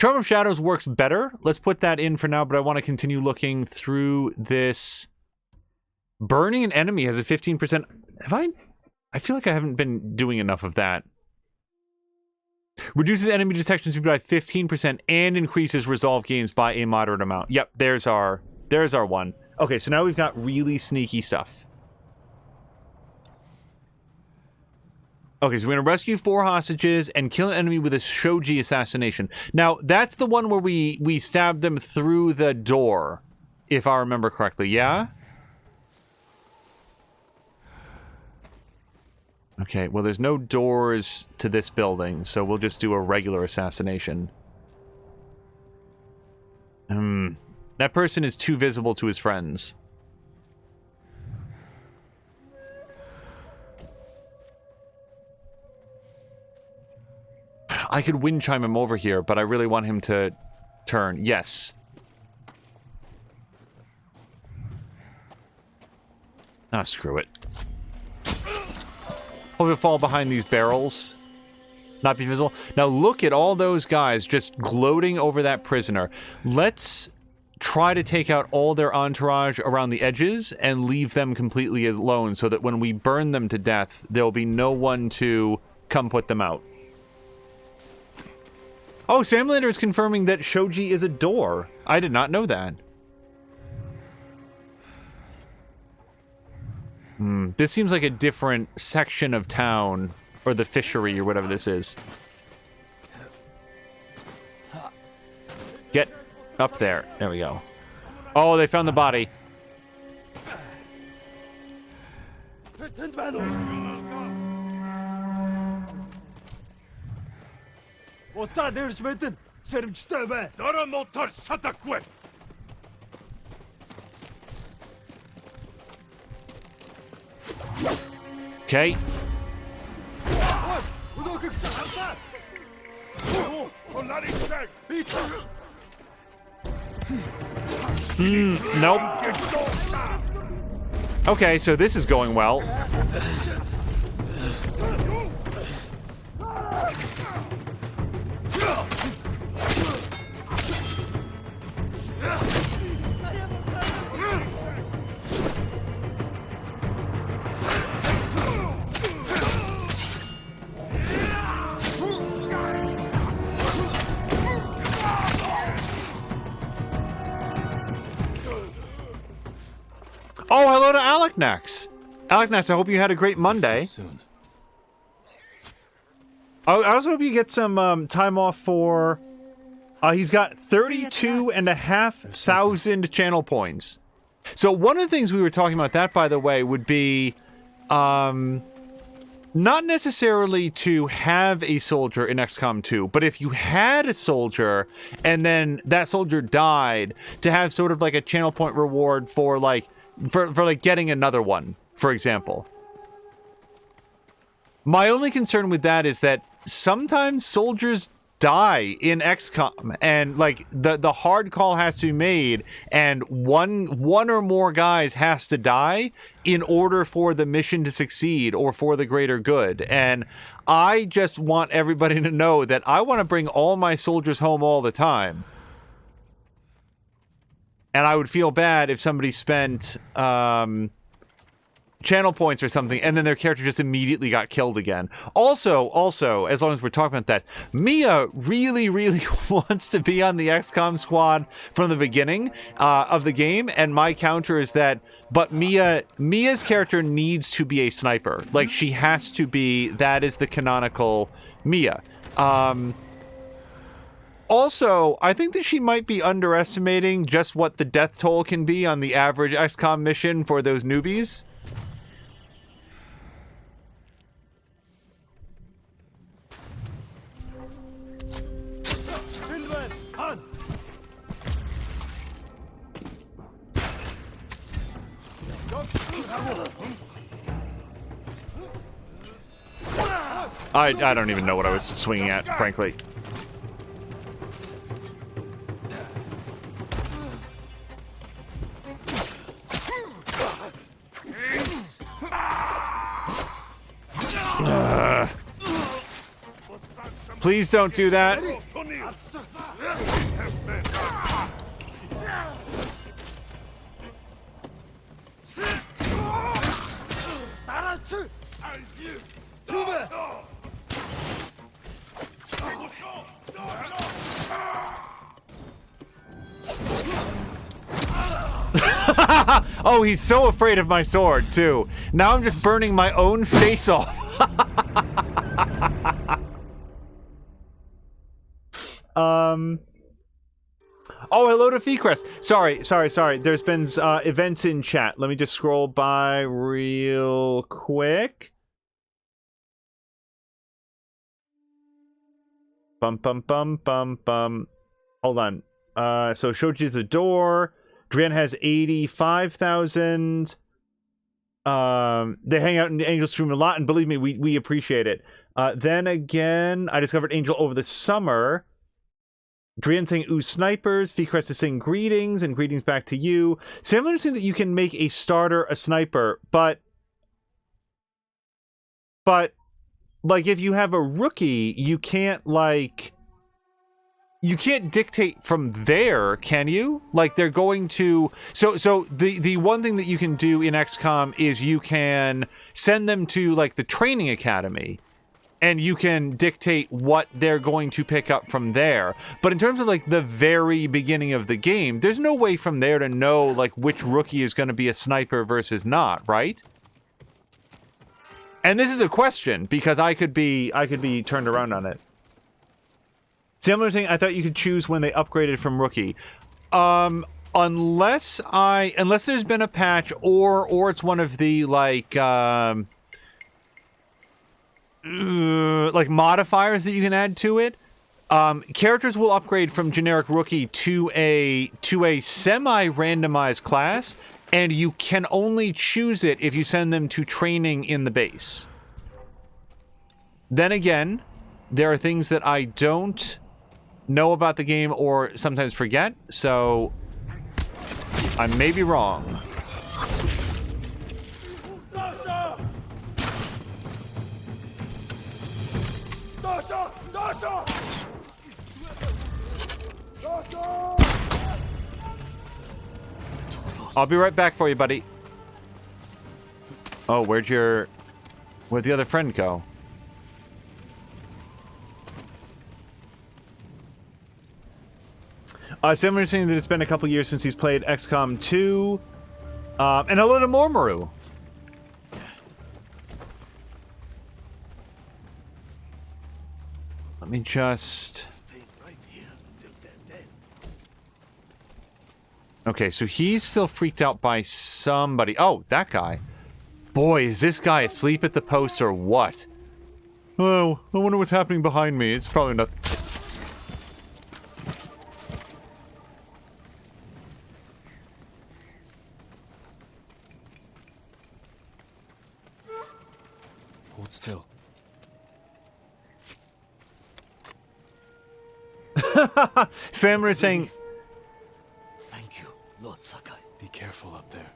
A: Charm of Shadows works better. Let's put that in for now, but I want to continue looking through this. Burning an enemy has a 15%. I feel like I haven't been doing enough of that. Reduces enemy detection speed by 15% and increases resolve gains by a moderate amount. Yep, there's our one. Okay, so now we've got really sneaky stuff. Okay, so we're gonna rescue 4 hostages and kill an enemy with a shoji assassination. Now, that's the one where we stabbed them through the door, if I remember correctly, yeah? Okay, well, there's no doors to this building, so we'll just do a regular assassination. That person is too visible to his friends. I could wind chime him over here, but I really want him to turn. Yes. Ah, screw it. Hope it fall behind these barrels. Not be visible. Now look at all those guys just gloating over that prisoner. Let's try to take out all their entourage around the edges and leave them completely alone so that when we burn them to death, there'll be no one to come put them out. Oh, Samlander is confirming that Shoji is a door. I did not know that. This seems like a different section of town, or the fishery, or whatever this is. Get up there. There we go. Oh, they found the body. Okay. Nope. Okay, so this is going well. Oh, hello to Aleknax. Aleknax, I hope you had a great Monday.
C: Soon.
A: I also hope you get some time off for... he's got 32,500 channel points. So one of the things we were talking about that, by the way, would be... not necessarily to have a soldier in XCOM 2, but if you had a soldier and then that soldier died, to have sort of like a channel point reward for like... For like getting another one, for example. My only concern with that is that sometimes soldiers die in XCOM, and like the hard call has to be made, and one or more guys has to die in order for the mission to succeed or for the greater good. And I just want everybody to know that I want to bring all my soldiers home all the time. And I would feel bad if somebody spent channel points or something, and then their character just immediately got killed again. Also, as long as we're talking about that, Mia really, really wants to be on the XCOM squad from the beginning of the game, and my counter is that, but Mia's character needs to be a sniper. Like, she has to be, that is the canonical Mia. Also, I think that she might be underestimating just what the death toll can be on the average XCOM mission for those newbies. I don't even know what I was swinging at, frankly. Please don't do that. Oh, he's so afraid of my sword, too. Now I'm just burning my own face off. Oh, hello to Feecrest. Sorry. There's been events in chat. Let me just scroll by real quick. Bum. Hold on. So Shoji's a door. Drian has 85,000. They hang out in Angel's stream a lot, and believe me, we appreciate it. Then again, I discovered Angel over the summer. Drian saying, ooh, snipers. Feecrest is saying greetings, and greetings back to you. Sam understand that you can make a starter a sniper, but like, if you have a rookie, you can't dictate from there, can you? Like, they're going to... So the one thing that you can do in XCOM is you can send them to, like, the training academy, and you can dictate what they're going to pick up from there. But in terms of, like, the very beginning of the game, there's no way from there to know, like, which rookie is going to be a sniper versus not, right? And this is a question, because I could be turned around on it. Similar thing, I thought you could choose when they upgraded from rookie. Unless there's been a patch, or it's one of the, like modifiers that you can add to it. Characters will upgrade from generic rookie to a semi-randomized class, and you can only choose it if you send them to training in the base. Then again, there are things that I don't know about the game or sometimes forget, so I may be wrong. I'll be right back for you, buddy. Oh, where'd the other friend go? Similar saying that it's been a couple years since he's played XCOM 2. And hello to Mormaru. Let me just... Okay, so he's still freaked out by somebody. Oh, that guy. Boy, is this guy asleep at the post or what? Oh, I wonder what's happening behind me. It's probably nothing.
C: Hold still.
A: Samurai is saying...
E: Thank you, Lord Sakai.
C: Be careful up there.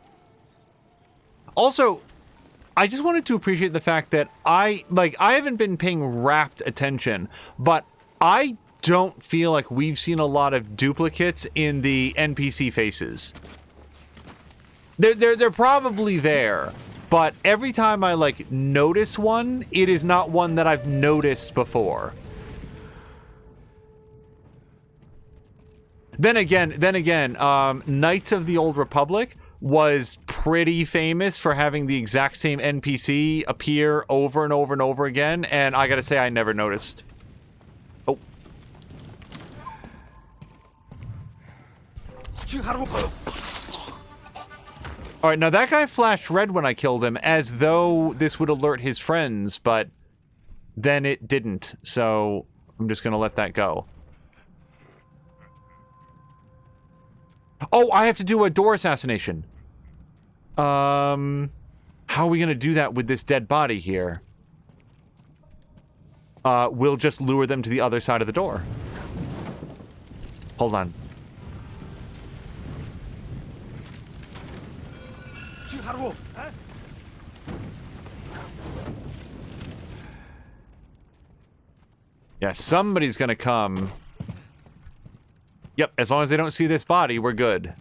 A: Also, I just wanted to appreciate the fact that I haven't been paying rapt attention, but I don't feel like we've seen a lot of duplicates in the NPC faces. They're probably there, but every time I, like, notice one, it is not one that I've noticed before. Then again, Knights of the Old Republic was pretty famous for having the exact same NPC appear over and over and over again, and I gotta say, I never noticed. Oh. Alright, now that guy flashed red when I killed him, as though this would alert his friends, but then it didn't, so I'm just gonna let that go. Oh, I have to do a door assassination. How are we gonna do that with this dead body here? We'll just lure them to the other side of the door. Hold on. Yeah, somebody's gonna come. Yep, as long as they don't see this body, we're good.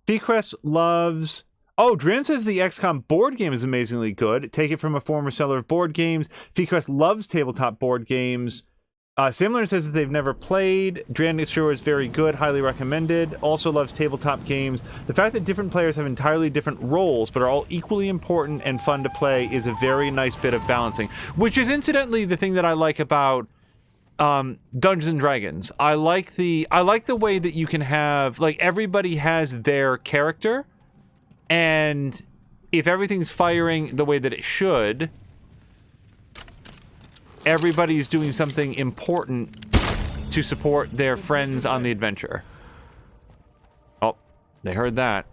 A: Feecrest loves... Oh, Dran says the XCOM board game is amazingly good. Take it from a former seller of board games. Feecrest loves tabletop board games. Simler says that they've never played. Drandishore is very good, highly recommended. Also loves tabletop games. The fact that different players have entirely different roles, but are all equally important and fun to play, is a very nice bit of balancing. Which is incidentally the thing that I like about Dungeons and Dragons. I like the way that you can have, like, everybody has their character, and if everything's firing the way that it should, everybody's doing something important to support their friends on the adventure. Oh, they heard that.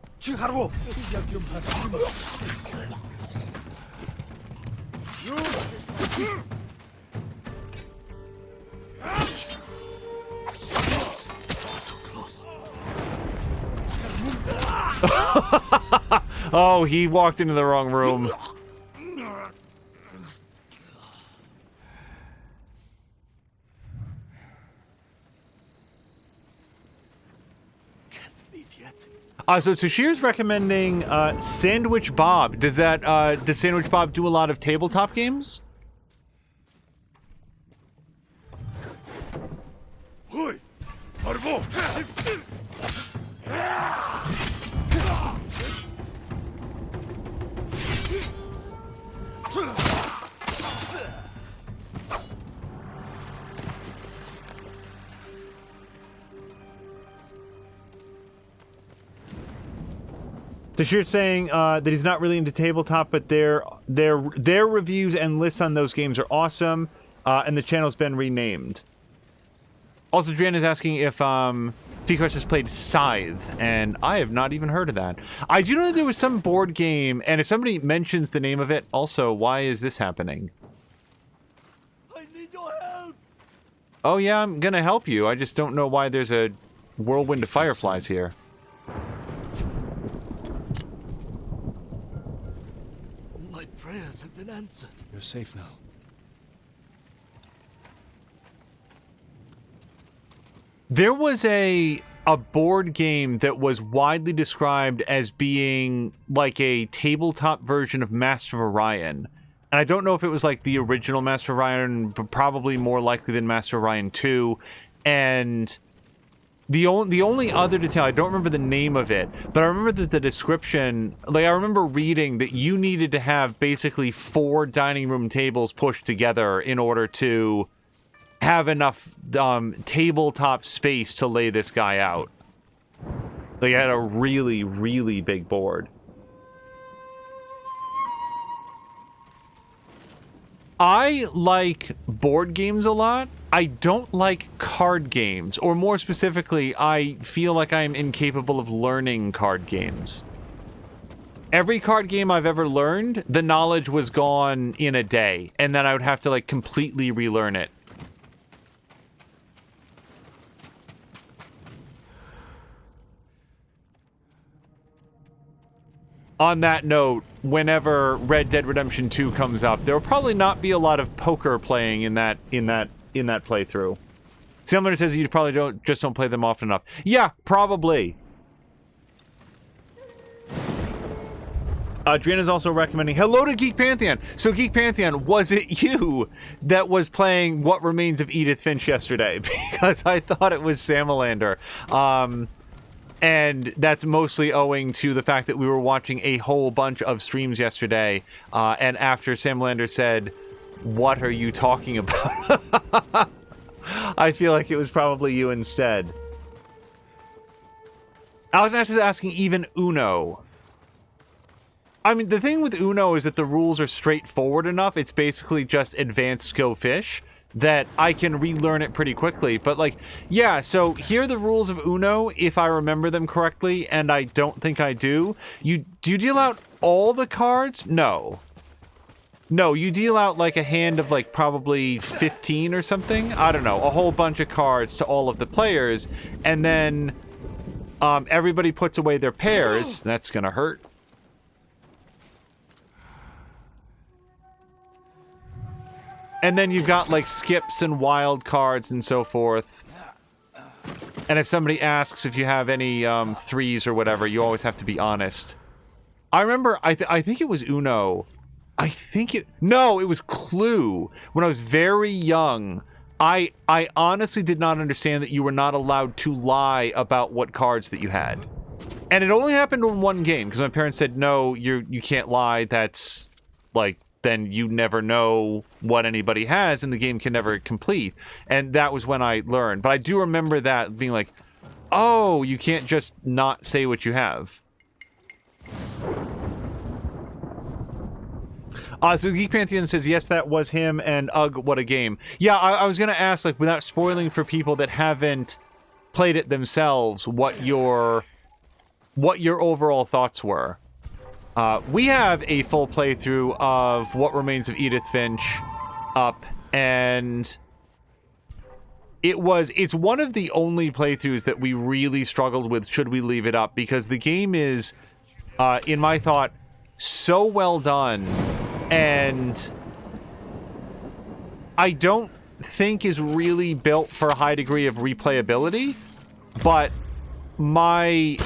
A: Oh, he walked into the wrong room. So Tashir's recommending Sandwich Bob. Does Sandwich Bob do a lot of tabletop games? Tashir's saying that he's not really into tabletop, but their reviews and lists on those games are awesome, and the channel's been renamed. Also, Dran is asking if Fikash has played Scythe, and I have not even heard of that. I do know that there was some board game, and if somebody mentions the name of it, also, why is this happening?
E: I need your help.
A: Oh yeah, I'm gonna help you. I just don't know why there's a whirlwind of fireflies here.
E: My prayers have been answered.
C: You're safe now.
A: There was a board game that was widely described as being like a tabletop version of Master of Orion. And I don't know if it was like the original Master of Orion, but probably more likely than Master of Orion 2. And the only other detail, I don't remember the name of it, but I remember that the description, like I remember reading that you needed to have basically 4 dining room tables pushed together in order to have enough tabletop space to lay this guy out. They had a really, really big board. I like board games a lot. I don't like card games, or more specifically, I feel like I'm incapable of learning card games. Every card game I've ever learned, the knowledge was gone in a day, and then I would have to like completely relearn it. On that note, whenever Red Dead Redemption 2 comes up, there will probably not be a lot of poker playing in that playthrough. Similar says you probably don't play them often enough. Yeah, probably. Adrian is also recommending hello to Geek Pantheon. So Geek Pantheon, was it you that was playing What Remains of Edith Finch yesterday? Because I thought it was Samalander. And that's mostly owing to the fact that we were watching a whole bunch of streams yesterday, and after Samalander said, "What are you talking about?" I feel like it was probably you instead. Alex is asking even Uno. I mean, the thing with Uno is that the rules are straightforward enough. It's basically just advanced go fish, that I can relearn it pretty quickly. But like, yeah, so here are the rules of Uno, if I remember them correctly, and I don't think I do. Do you deal out all the cards? No. No, you deal out like a hand of like probably 15 or something. I don't know, a whole bunch of cards to all of the players, and then everybody puts away their pairs. That's gonna hurt. And then you've got, like, skips and wild cards and so forth. And if somebody asks if you have any threes or whatever, you always have to be honest. I remember, I think it was Uno. No, it was Clue. When I was very young, I honestly did not understand that you were not allowed to lie about what cards that you had. And it only happened in one game, because my parents said, no, you can't lie, that's, like, then you never know what anybody has, and the game can never complete. And that was when I learned. But I do remember that being like, oh, you can't just not say what you have. So Geek Pantheon says, yes, that was him, and ugh, what a game. Yeah, I was going to ask, like, without spoiling for people that haven't played it themselves, what your overall thoughts were. We have a full playthrough of What Remains of Edith Finch up, and it's one of the only playthroughs that we really struggled with, should we leave it up, because the game is, in my thought, so well done, and I don't think is really built for a high degree of replayability, but my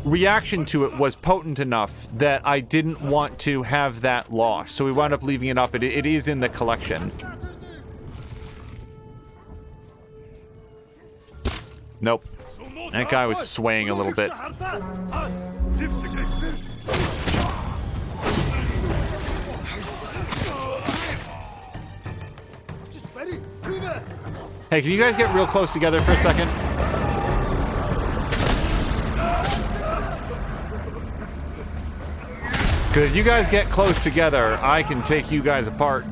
A: reaction to it was potent enough that I didn't want to have that lost, so we wound up leaving it up. It is in the collection. Nope. That guy was swaying a little bit. Hey, can you guys get real close together for a second? Because if you guys get close together, I can take you guys apart.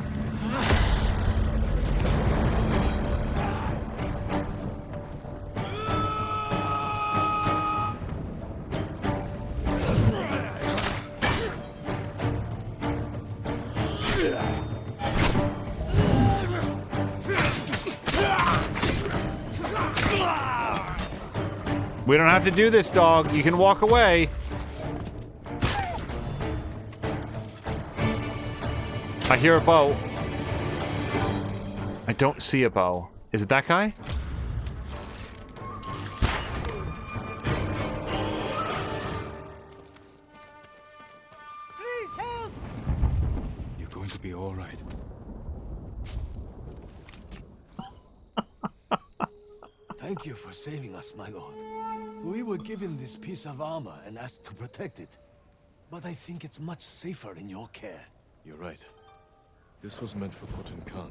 A: We don't have to do this, dog. You can walk away. I hear a bow. I don't see a bow. Is it that guy?
D: Please help!
C: You're going to be all right.
E: Thank you for saving us, my lord. We were given this piece of armor and asked to protect it. But I think it's much safer in your care.
C: You're right. This was meant for Khotun Khan.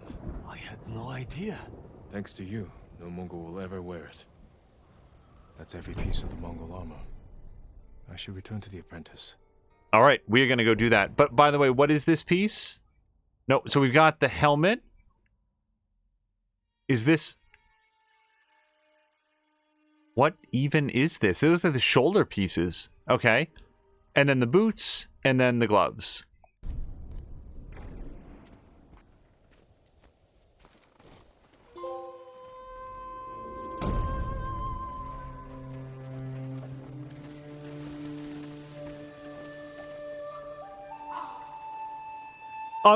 E: I had no idea.
C: Thanks to you, no Mongol will ever wear it. That's every piece of the Mongol armor. I should return to the apprentice.
A: All right, we're going to go do that. But by the way, what is this piece? No, so we've got the helmet. Is this... What even is this? Those are the shoulder pieces. Okay. And then the boots, and then the gloves.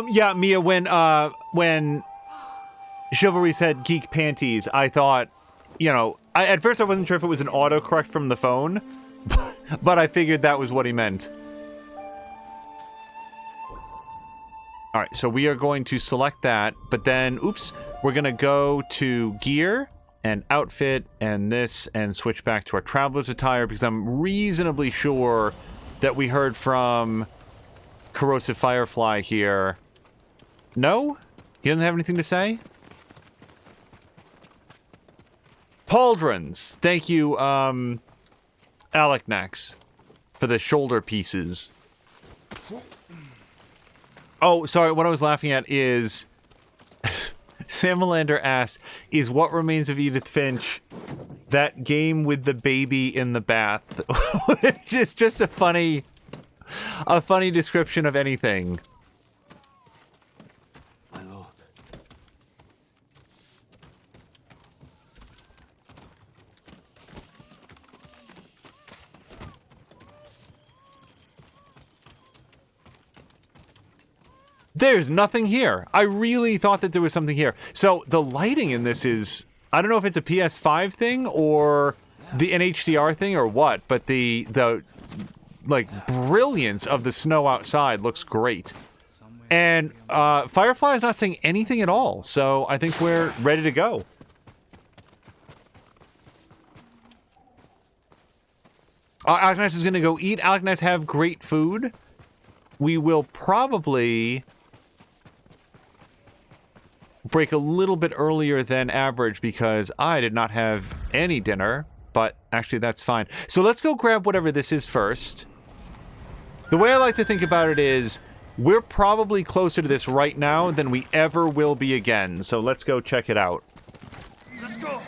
A: Yeah, Mia, when Chivalry said geek panties, I thought, you know, at first I wasn't sure if it was an autocorrect from the phone, but I figured that was what he meant. All right, so we are going to select that, but then, oops, we're going to go to gear and outfit and this and switch back to our traveler's attire because I'm reasonably sure that we heard from Corrosive Firefly here. No? He doesn't have anything to say? Pauldrons. Thank you, Aleknax, for the shoulder pieces. Oh, sorry, what I was laughing at is... Sam Melander asked, is What Remains of Edith Finch that game with the baby in the bath? Which is just a funny description of anything.
E: My lord.
A: There's nothing here. I really thought that there was something here. So the lighting in this is, I don't know if it's a PS5 thing or an HDR thing or what, but the like brilliance of the snow outside looks great.
B: Somewhere
A: And Firefly is not saying anything at all, so I think we're ready to go. Alknice is going to go eat. Alknice have great food. We will probably break a little bit earlier than average because I did not have any dinner, but actually that's fine. So let's go grab whatever this is first. The way I like to think about it is we're probably closer to this right now than we ever will be again. So let's go check it out.
D: Let's go.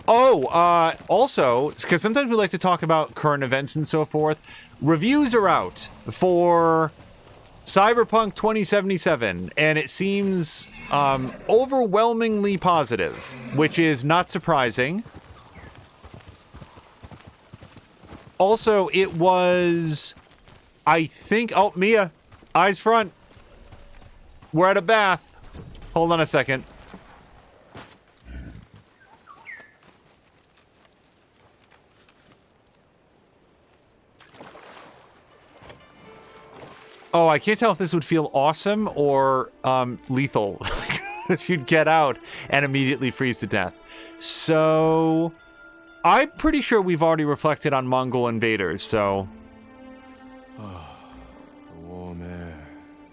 A: Oh, also, because sometimes we like to talk about current events and so forth, reviews are out for Cyberpunk 2077, and it seems overwhelmingly positive, which is not surprising. Also, it was, I think, oh, Mia, eyes front. We're at a bath. Hold on a second. Oh, I can't tell if this would feel awesome or lethal. Because you'd get out and immediately freeze to death. So, I'm pretty sure we've already reflected on Mongol invaders, so...
C: Oh, the warm air,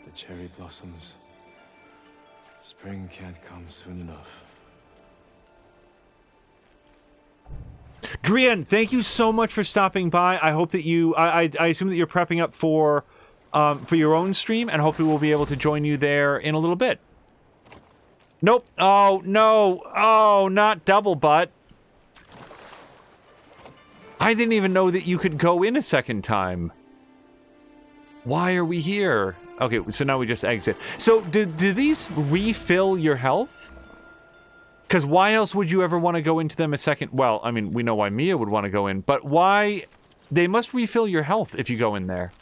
C: the cherry blossoms. Spring can't come soon enough.
A: Drian, thank you so much for stopping by. I hope that you... I assume that you're prepping up for your own stream, and hopefully we'll be able to join you there in a little bit. Nope. Oh, no. Oh, not double butt. I didn't even know that you could go in a second time. Why are we here? Okay, so now we just exit. So, do these refill your health? Because why else would you ever want to go into them a second? Well, I mean, we know why Mia would want to go in, but why? They must refill your health if you go in there.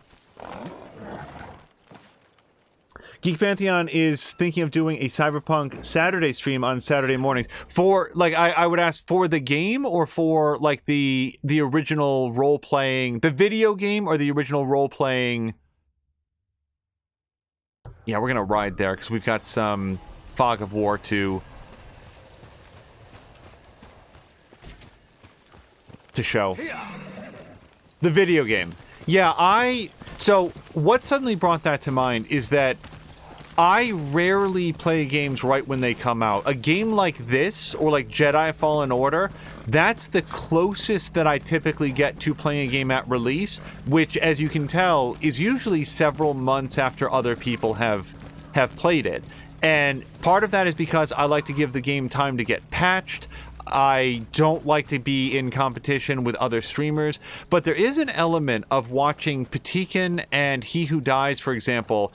A: Geek Pantheon is thinking of doing a Cyberpunk Saturday stream on Saturday mornings. For, like, I would ask, for the game or for, like, the original role-playing... The video game or the original role-playing... Yeah, we're gonna ride there, because we've got some Fog of War to show. The video game. Yeah, So, what suddenly brought that to mind is that I rarely play games right when they come out. A game like this, or like Jedi Fallen Order, that's the closest that I typically get to playing a game at release, which, as you can tell, is usually several months after other people have played it. And part of that is because I like to give the game time to get patched. I don't like to be in competition with other streamers, but there is an element of watching Patikin and He Who Dies, for example,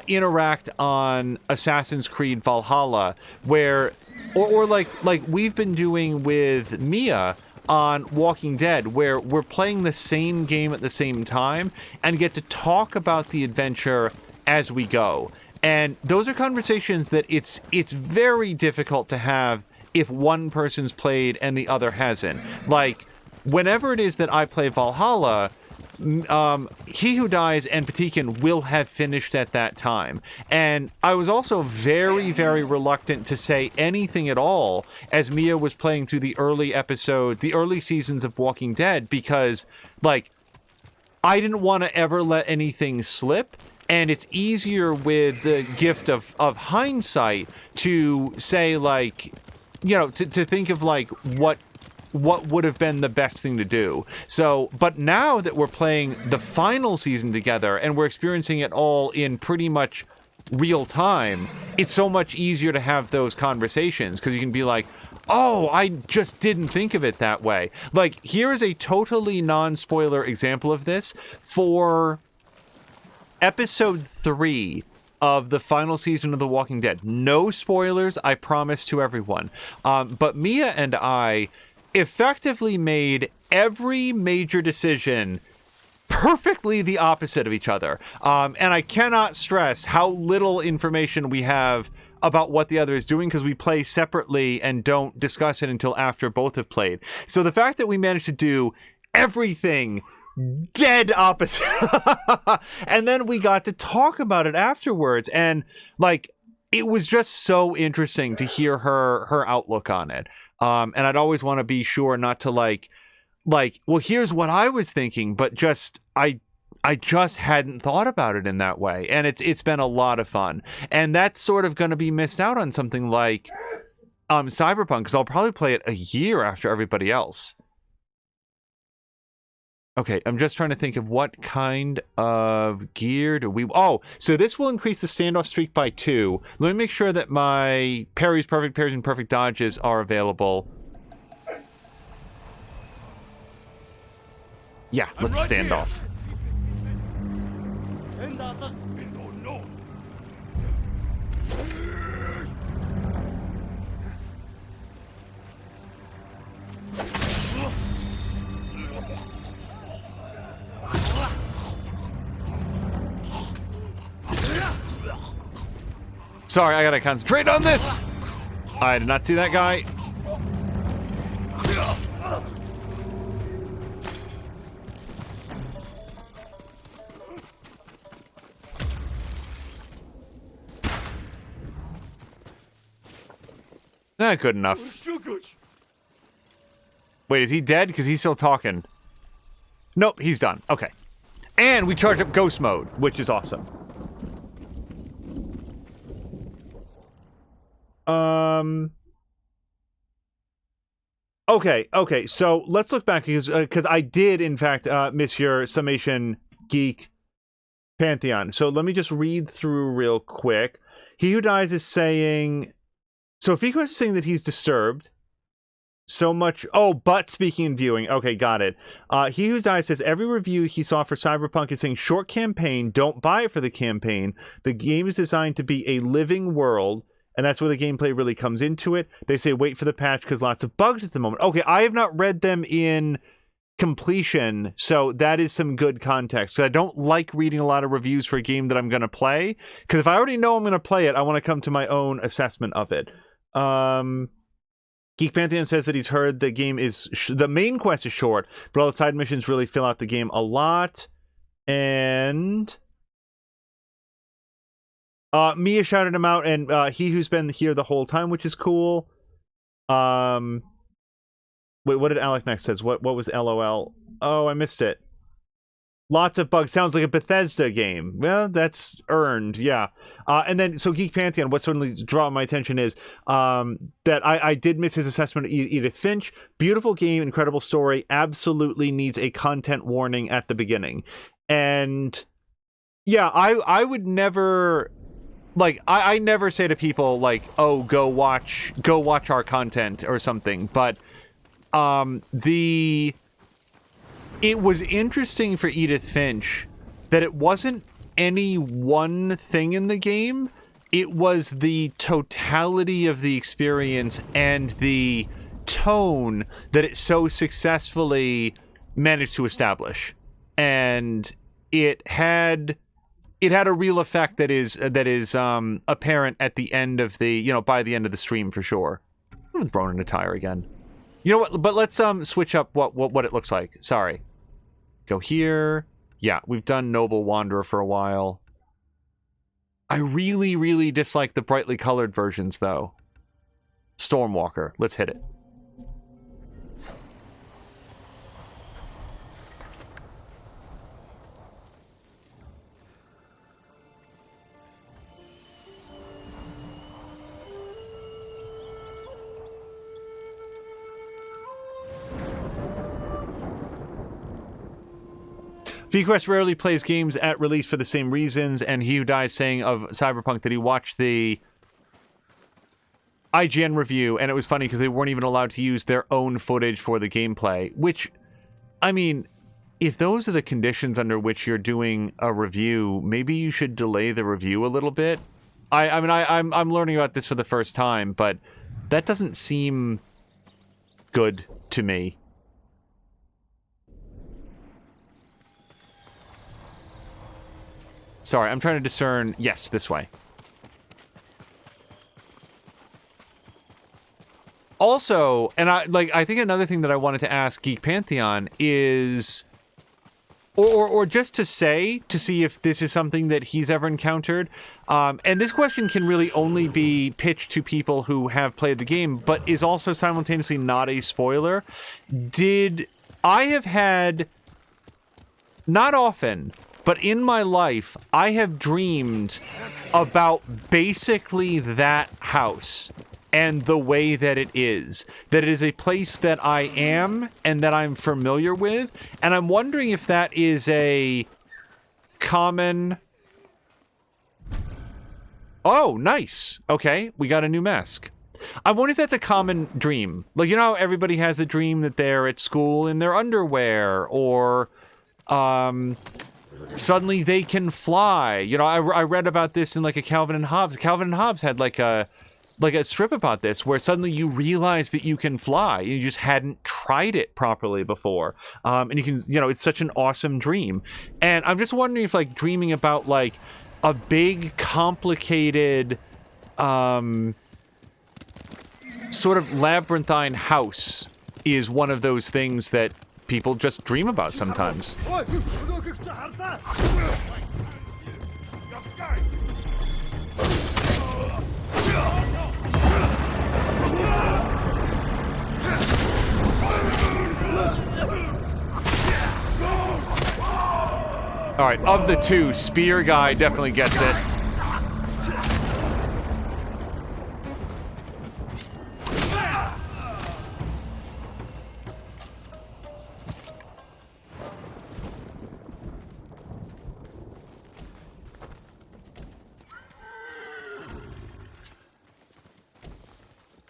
A: interact on Assassin's Creed Valhalla, where, or like we've been doing with Mia on Walking Dead, where we're playing the same game at the same time and get to talk about the adventure as we go. And those are conversations that it's very difficult to have if one person's played and the other hasn't. Like, whenever it is that I play Valhalla, He Who Dies and Patikin will have finished at that time. And I was also very, very reluctant to say anything at all as Mia was playing through the early seasons of Walking Dead, because, like, I didn't want to ever let anything slip. And it's easier with the gift of hindsight to say, like, you know, to think of, like, what would have been the best thing to do. So, but now that we're playing the final season together and we're experiencing it all in pretty much real time, it's so much easier to have those conversations, because you can be like, oh, I just didn't think of it that way. Like, here is a totally non-spoiler example of this. For episode 3 of the final season of The Walking Dead. No spoilers, I promise to everyone. But Mia and I effectively made every major decision perfectly the opposite of each other. And I cannot stress how little information we have about what the other is doing, because we play separately and don't discuss it until after both have played. So the fact that we managed to do everything dead opposite. And then we got to talk about it afterwards, and like it was just so interesting to hear her outlook on it. And I'd always want to be sure not to like, well, here's what I was thinking, but just I just hadn't thought about it in that way, and it's been a lot of fun. And that's sort of going to be missed out on something like Cyberpunk, because I'll probably play it a year after everybody else. Okay, I'm just trying to think of what kind of gear do we... Oh, so this will increase the standoff streak by 2. Let me make sure that my parries, and perfect dodges are available. Yeah, let's stand off. Sorry, I gotta concentrate on this! I did not see that guy. Not good enough. Wait, is he dead? Because he's still talking. Nope, he's done. Okay. And we charge up ghost mode, which is awesome. Okay, so let's look back, because I did, in fact, miss your summation, Geek Pantheon. So let me just read through real quick. He Who Dies is saying... So Fico is saying that he's disturbed. So much... Oh, but speaking and viewing. Okay, got it. He Who Dies says every review he saw for Cyberpunk is saying short campaign, don't buy it for the campaign. The game is designed to be a living world, and that's where the gameplay really comes into it. They say wait for the patch because lots of bugs at the moment. Okay, I have not read them in completion, so that is some good context. I don't like reading a lot of reviews for a game that I'm going to play, because if I already know I'm going to play it, I want to come to my own assessment of it. Geek Pantheon says that he's heard the game is... the main quest is short, but all the side missions really fill out the game a lot. And... Mia shouted him out, and he who's been here the whole time, which is cool. Wait, what did Alec next says? What was LOL? Oh, I missed it. Lots of bugs. Sounds like a Bethesda game. Well, that's earned, yeah. And then, so Geek Pantheon, what certainly draw my attention is that I did miss his assessment of Edith Finch. Beautiful game, incredible story, absolutely needs a content warning at the beginning. And yeah, I would never... Like, I never say to people, like, oh, go watch our content or something, but it was interesting for Edith Finch that it wasn't any one thing in the game. It was the totality of the experience and the tone that it so successfully managed to establish. And it had a real effect that is apparent at the end of the, by the end of the stream for sure. I'm throwing in a tire again. You know what? But let's switch up what it looks like. Sorry. Go here. Yeah, we've done Noble Wanderer for a while. I really, really dislike the brightly colored versions, though. Stormwalker. Let's hit it. VQuest rarely plays games at release for the same reasons, and He Who Dies saying of Cyberpunk that he watched the IGN review, and it was funny because they weren't even allowed to use their own footage for the gameplay, which, I mean, if those are the conditions under which you're doing a review, maybe you should delay the review a little bit. I'm learning about this for the first time, but that doesn't seem good to me. Sorry, I'm trying to discern... Yes, this way. also, and I think another thing that I wanted to ask Geek Pantheon is, or just to see if this is something that he's ever encountered. And this question can really only be pitched to people who have played the game, but is also simultaneously not a spoiler. I have had, not often, but in my life, I have dreamed about basically that house and the way that it is a place that I am and that I'm familiar with. And I'm wondering if that is a common... Oh, nice. Okay, we got a new mask. I wonder if that's a common dream. Like, you know how everybody has the dream that they're at school in their underwear, or suddenly they can fly. You know, I read about this in like a Calvin and Hobbes. Calvin and Hobbes had like a strip about this, where suddenly you realize that you can fly. You just hadn't tried it properly before. And you can, you know, it's such an awesome dream. And I'm just wondering if like dreaming about like a big, complicated, sort of labyrinthine house is one of those things that people just dream about sometimes. All right, of the two, Spear Guy definitely gets it.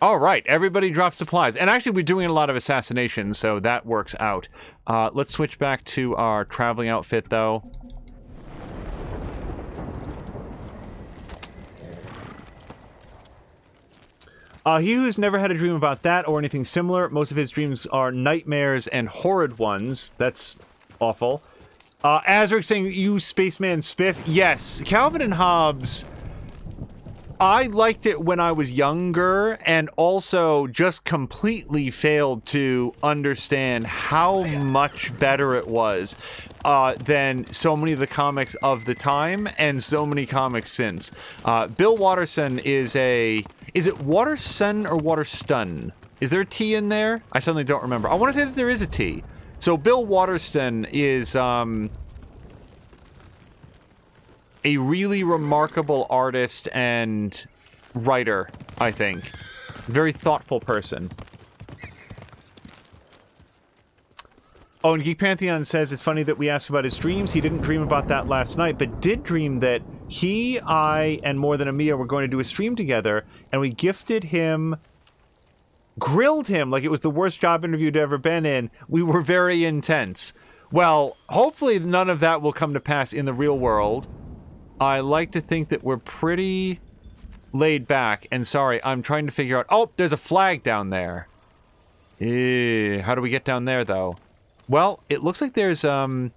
A: All right, everybody drops supplies. And actually, we're doing a lot of assassinations, so that works out. Let's switch back to our traveling outfit, though. He who's never had a dream about that or anything similar. Most of his dreams are nightmares and horrid ones. That's awful. Azric saying, you spaceman spiff. Yes, Calvin and Hobbes... I liked it when I was younger, and also just completely failed to understand how much better it was than so many of the comics of the time and so many comics since. Bill Watterson is a... Is it Watterson or Watterstun? Is there a T in there? I suddenly don't remember. I want to say that there is a T. So Bill Watterson is... a really remarkable artist and writer, I think. Very thoughtful person. Oh, and Geek Pantheon says it's funny that we asked about his dreams. He didn't dream about that last night, but did dream that he, I, and More Than a Mia were going to do a stream together, and we gifted him... grilled him like it was the worst job interview he'd ever been in. We were very intense. Well, hopefully none of that will come to pass in the real world. I like to think that we're pretty laid back. And sorry, I'm trying to figure out... Oh, there's a flag down there. How do we get down there, though? Well, it looks like there's a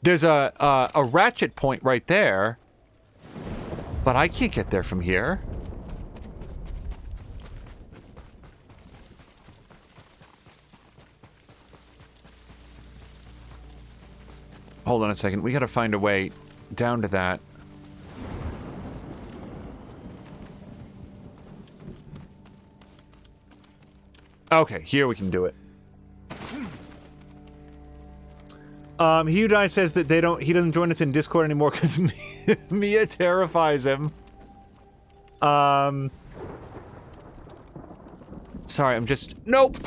A: ratchet point right there. But I can't get there from here. Hold on a second. We gotta find a way down to that. Okay, here we can do it. He Who Dies says that he doesn't join us in Discord anymore because Mia terrifies him. Sorry, I'm just... Nope!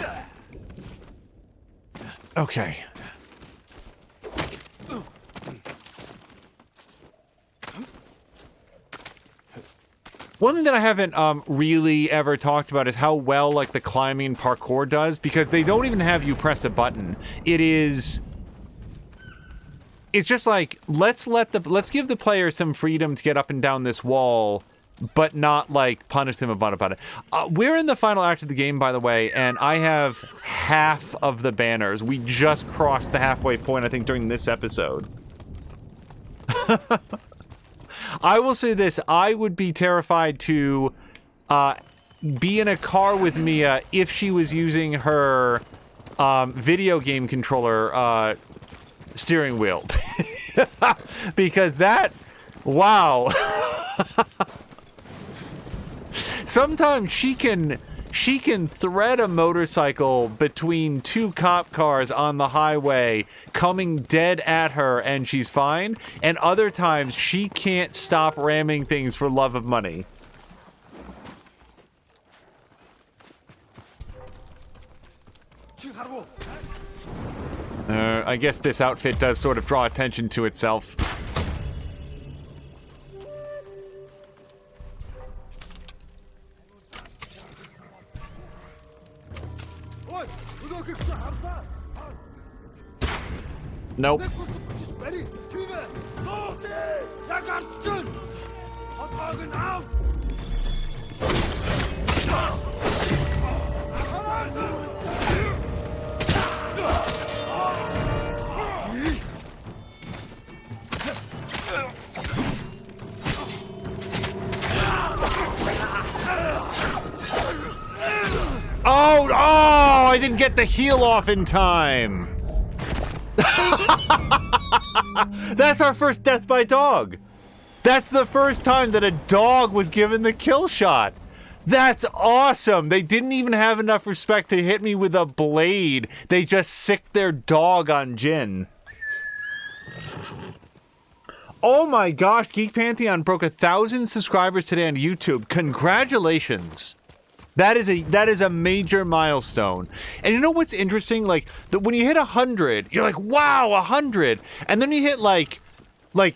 A: Okay. One thing that I haven't really ever talked about is how well like the climbing and parkour does, because they don't even have you press a button. It's just like let's give the player some freedom to get up and down this wall, but not like punish them about it. We're in the final act of the game, by the way, and I have half of the banners. We just crossed the halfway point, I think, during this episode. I will say this, I would be terrified to be in a car with Mia if she was using her video game controller steering wheel. Because that, wow. Sometimes she can thread a motorcycle between two cop cars on the highway coming dead at her and she's fine, and other times she can't stop ramming things for love of money. I guess this outfit does sort of draw attention to itself. Nope. Oh, I didn't get the heal off in time. That's our first death by dog. That's the first time that a dog was given the kill shot. That's awesome. They didn't even have enough respect to hit me with a blade. They just sicked their dog on Jin. Oh my gosh, Geek Pantheon broke 1,000 subscribers today on YouTube. Congratulations. That is a major milestone. And you know what's interesting? Like, when you hit 100, you're like, wow, 100. And then you hit like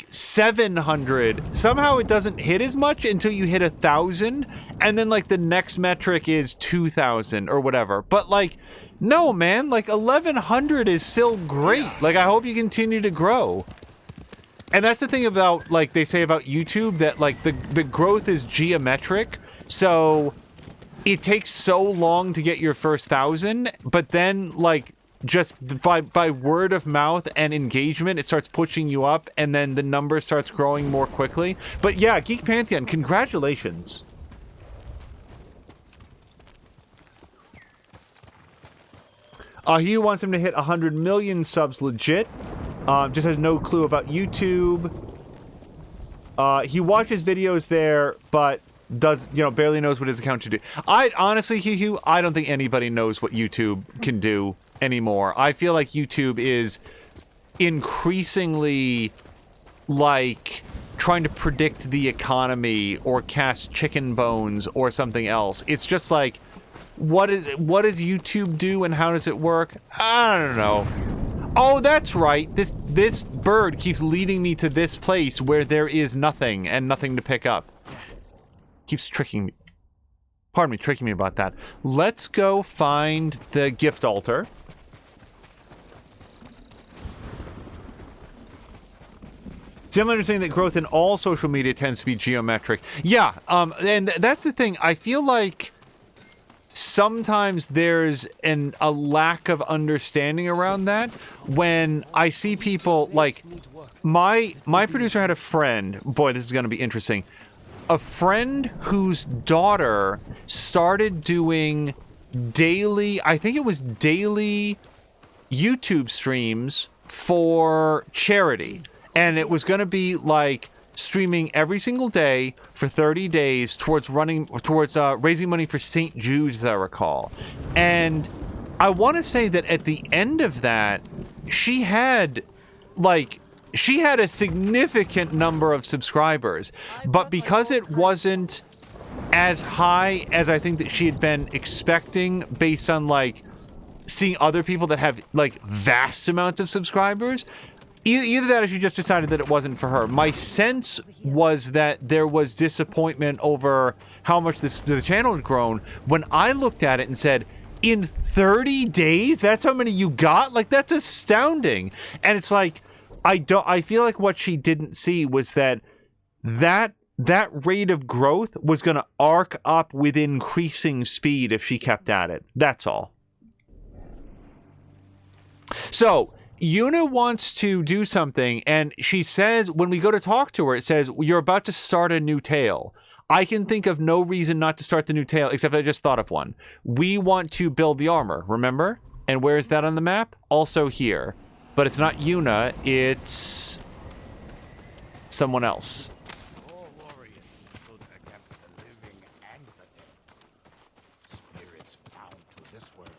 A: 700. Somehow it doesn't hit as much until you hit 1,000. And then like the next metric is 2,000 or whatever. But like, no, man, like 1,100 is still great. Like, I hope you continue to grow. And that's the thing about, like, they say about YouTube, that like the growth is geometric. So it takes so long to get your first 1,000, but then like just by word of mouth and engagement, it starts pushing you up, and then the number starts growing more quickly. But yeah, Geek Pantheon, congratulations. Hugh wants him to hit 100 million subs legit. Just has no clue about YouTube. He watches videos there, but barely knows what his account should do. Honestly, Hugh, I don't think anybody knows what YouTube can do anymore. I feel like YouTube is increasingly like trying to predict the economy or cast chicken bones or something else. It's just like, what does YouTube do and how does it work? I don't know. Oh, that's right. This bird keeps leading me to this place where there is nothing and nothing to pick up. Keeps tricking me. Pardon me, tricking me about that. Let's go find the gift altar. See, I'm understanding that growth in all social media tends to be geometric. Yeah, and that's the thing. I feel like sometimes there's a lack of understanding around that when I see people like my producer had a friend. Boy, this is going to be interesting. A friend whose daughter started doing daily, I think it was daily YouTube streams for charity. And it was going to be like streaming every single day for 30 days towards raising money for St. Jude's, as I recall. And I want to say that at the end of that, she had a significant number of subscribers, but because it wasn't as high as I think that she had been expecting based on like seeing other people that have like vast amounts of subscribers, either that or she just decided that it wasn't for her. My sense was that there was disappointment over how much the channel had grown when I looked at it and said, in 30 days, that's how many you got? Like, that's astounding. And it's like, I feel like what she didn't see was that rate of growth was going to arc up with increasing speed if she kept at it. That's all. So Yuna wants to do something, and she says, when we go to talk to her, it says, you're about to start a new tale. I can think of no reason not to start the new tale, except I just thought of one. We want to build the armor, remember? And where is that on the map? Also here. But it's not Yuna, it's someone else.
F: All warriors stood against the living and the dead. Spirits bound to this world.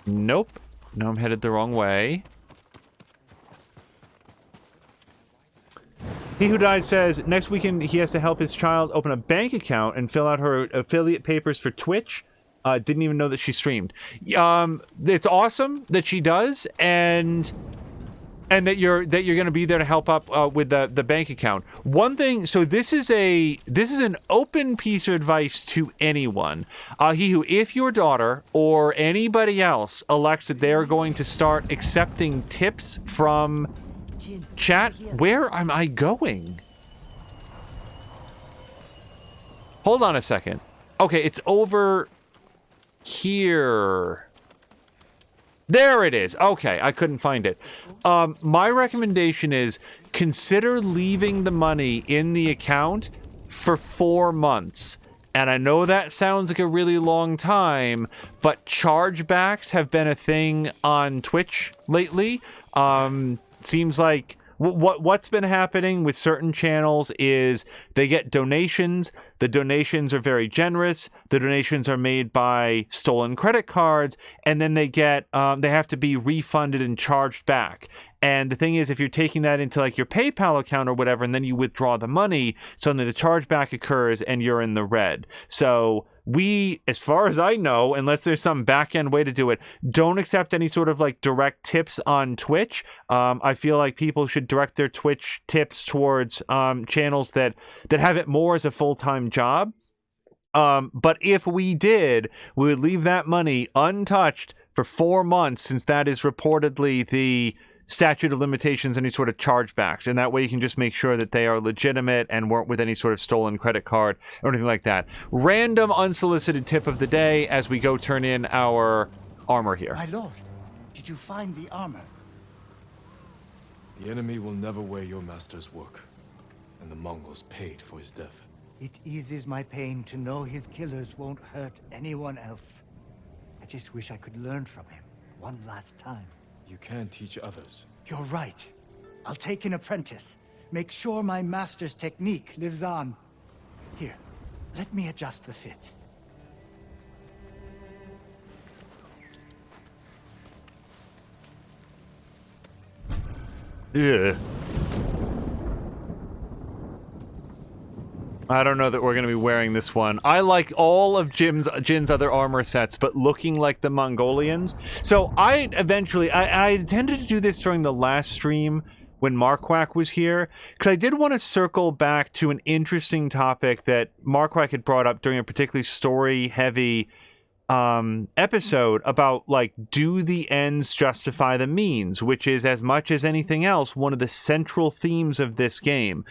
A: Nope. No, I'm headed the wrong way. He Who Died says, next weekend he has to help his child open a bank account and fill out her affiliate papers for Twitch. Didn't even know that she streamed. It's awesome that she does, and that you're going to be there to help up with the bank account. One thing, so this is an open piece of advice to anyone. If your daughter or anybody else elects that they are going to start accepting tips from chat, where am I going? Hold on a second. Okay, it's over here. There it is. Okay, I couldn't find it. My recommendation is consider leaving the money in the account for 4 months. And I know that sounds like a really long time, but chargebacks have been a thing on Twitch lately. Seems like what's been happening with certain channels is they get donations. The donations are very generous. The donations are made by stolen credit cards, and then they have to be refunded and charged back. And the thing is, if you're taking that into like your PayPal account or whatever, and then you withdraw the money, suddenly the chargeback occurs and you're in the red. So we, as far as I know, unless there's some back end way to do it, don't accept any sort of like direct tips on Twitch. I feel like people should direct their Twitch tips towards channels that have it more as a full-time job. But if we did, we would leave that money untouched for 4 months, since that is reportedly the statute of limitations, any sort of chargebacks, and that way you can just make sure that they are legitimate and weren't with any sort of stolen credit card or anything like that. Random unsolicited tip of the day as we go turn in our armor here.
F: My lord, did you find the armor?
C: The enemy will never wear your master's work, and the Mongols paid for his death.
F: It eases my pain to know his killers won't hurt anyone else. I just wish I could learn from him one last time.
C: You can teach others.
F: You're right. I'll take an apprentice. Make sure my master's technique lives on. Here, let me adjust the fit.
A: Yeah. I don't know that we're going to be wearing this one. I like all of Jin's other armor sets, but looking like the Mongolians. So I intended to do this during the last stream when Marquak was here, because I did want to circle back to an interesting topic that Marquak had brought up during a particularly story-heavy episode about, like, do the ends justify the means, which is, as much as anything else, one of the central themes of this game.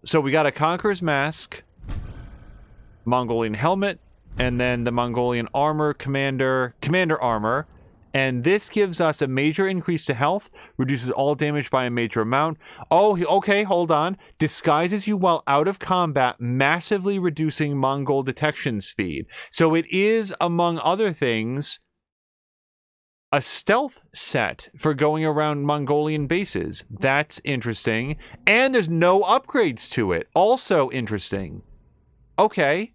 A: So we got a Conqueror's Mask, Mongolian helmet, and then the Mongolian armor, commander armor. And this gives us a major increase to health, reduces all damage by a major amount. Oh, okay, hold on. Disguises you while out of combat, massively reducing Mongol detection speed. So it is, among other things, a stealth set for going around Mongolian bases. That's interesting. And there's no upgrades to it. Also interesting. Okay.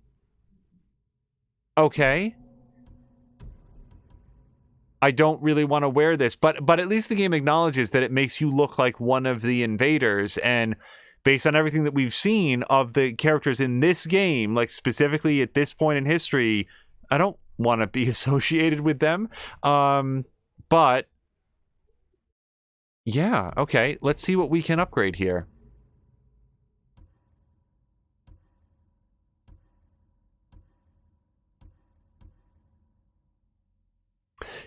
A: I don't really want to wear this, but at least the game acknowledges that it makes you look like one of the invaders, and based on everything that we've seen of the characters in this game, like specifically at this point in history, I don't want to be associated with them. But yeah, okay, let's see what we can upgrade here.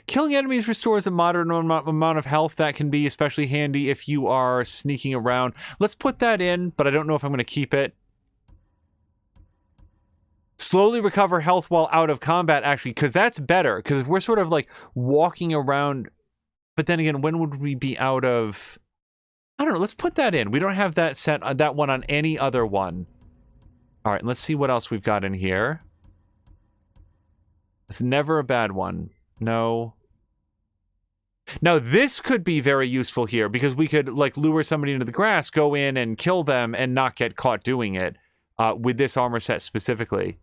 A: Killing enemies restores a moderate amount of health. That can be especially handy if you are sneaking around. Let's put that in, but I don't know if I'm going to keep it. Slowly recover health while out of combat, actually, because that's better. Because if we're sort of like walking around, but then again, when would we be out of I don't know. Let's put that in. We don't have that set that one on any other one. All right, let's see what else we've got in here. It's never a bad one. No. Now, this could be very useful here because we could, like, lure somebody into the grass, go in and kill them and not get caught doing it with this armor set specifically.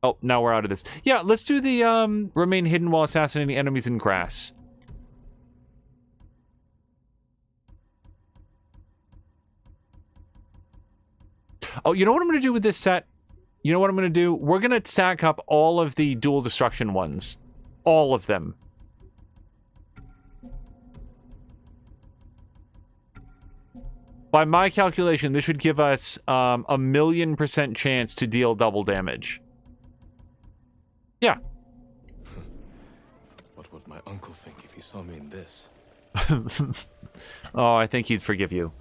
A: Oh, now we're out of this. Yeah, let's do the remain hidden while assassinating enemies in grass. Oh, you know what I'm going to do with this set? You know what I'm going to do? We're going to stack up all of the dual destruction ones. All of them. By my calculation, this should give us a 1,000,000% chance to deal double damage. Yeah.
C: What would my uncle think if he saw me in this?
A: Oh, I think he'd forgive you.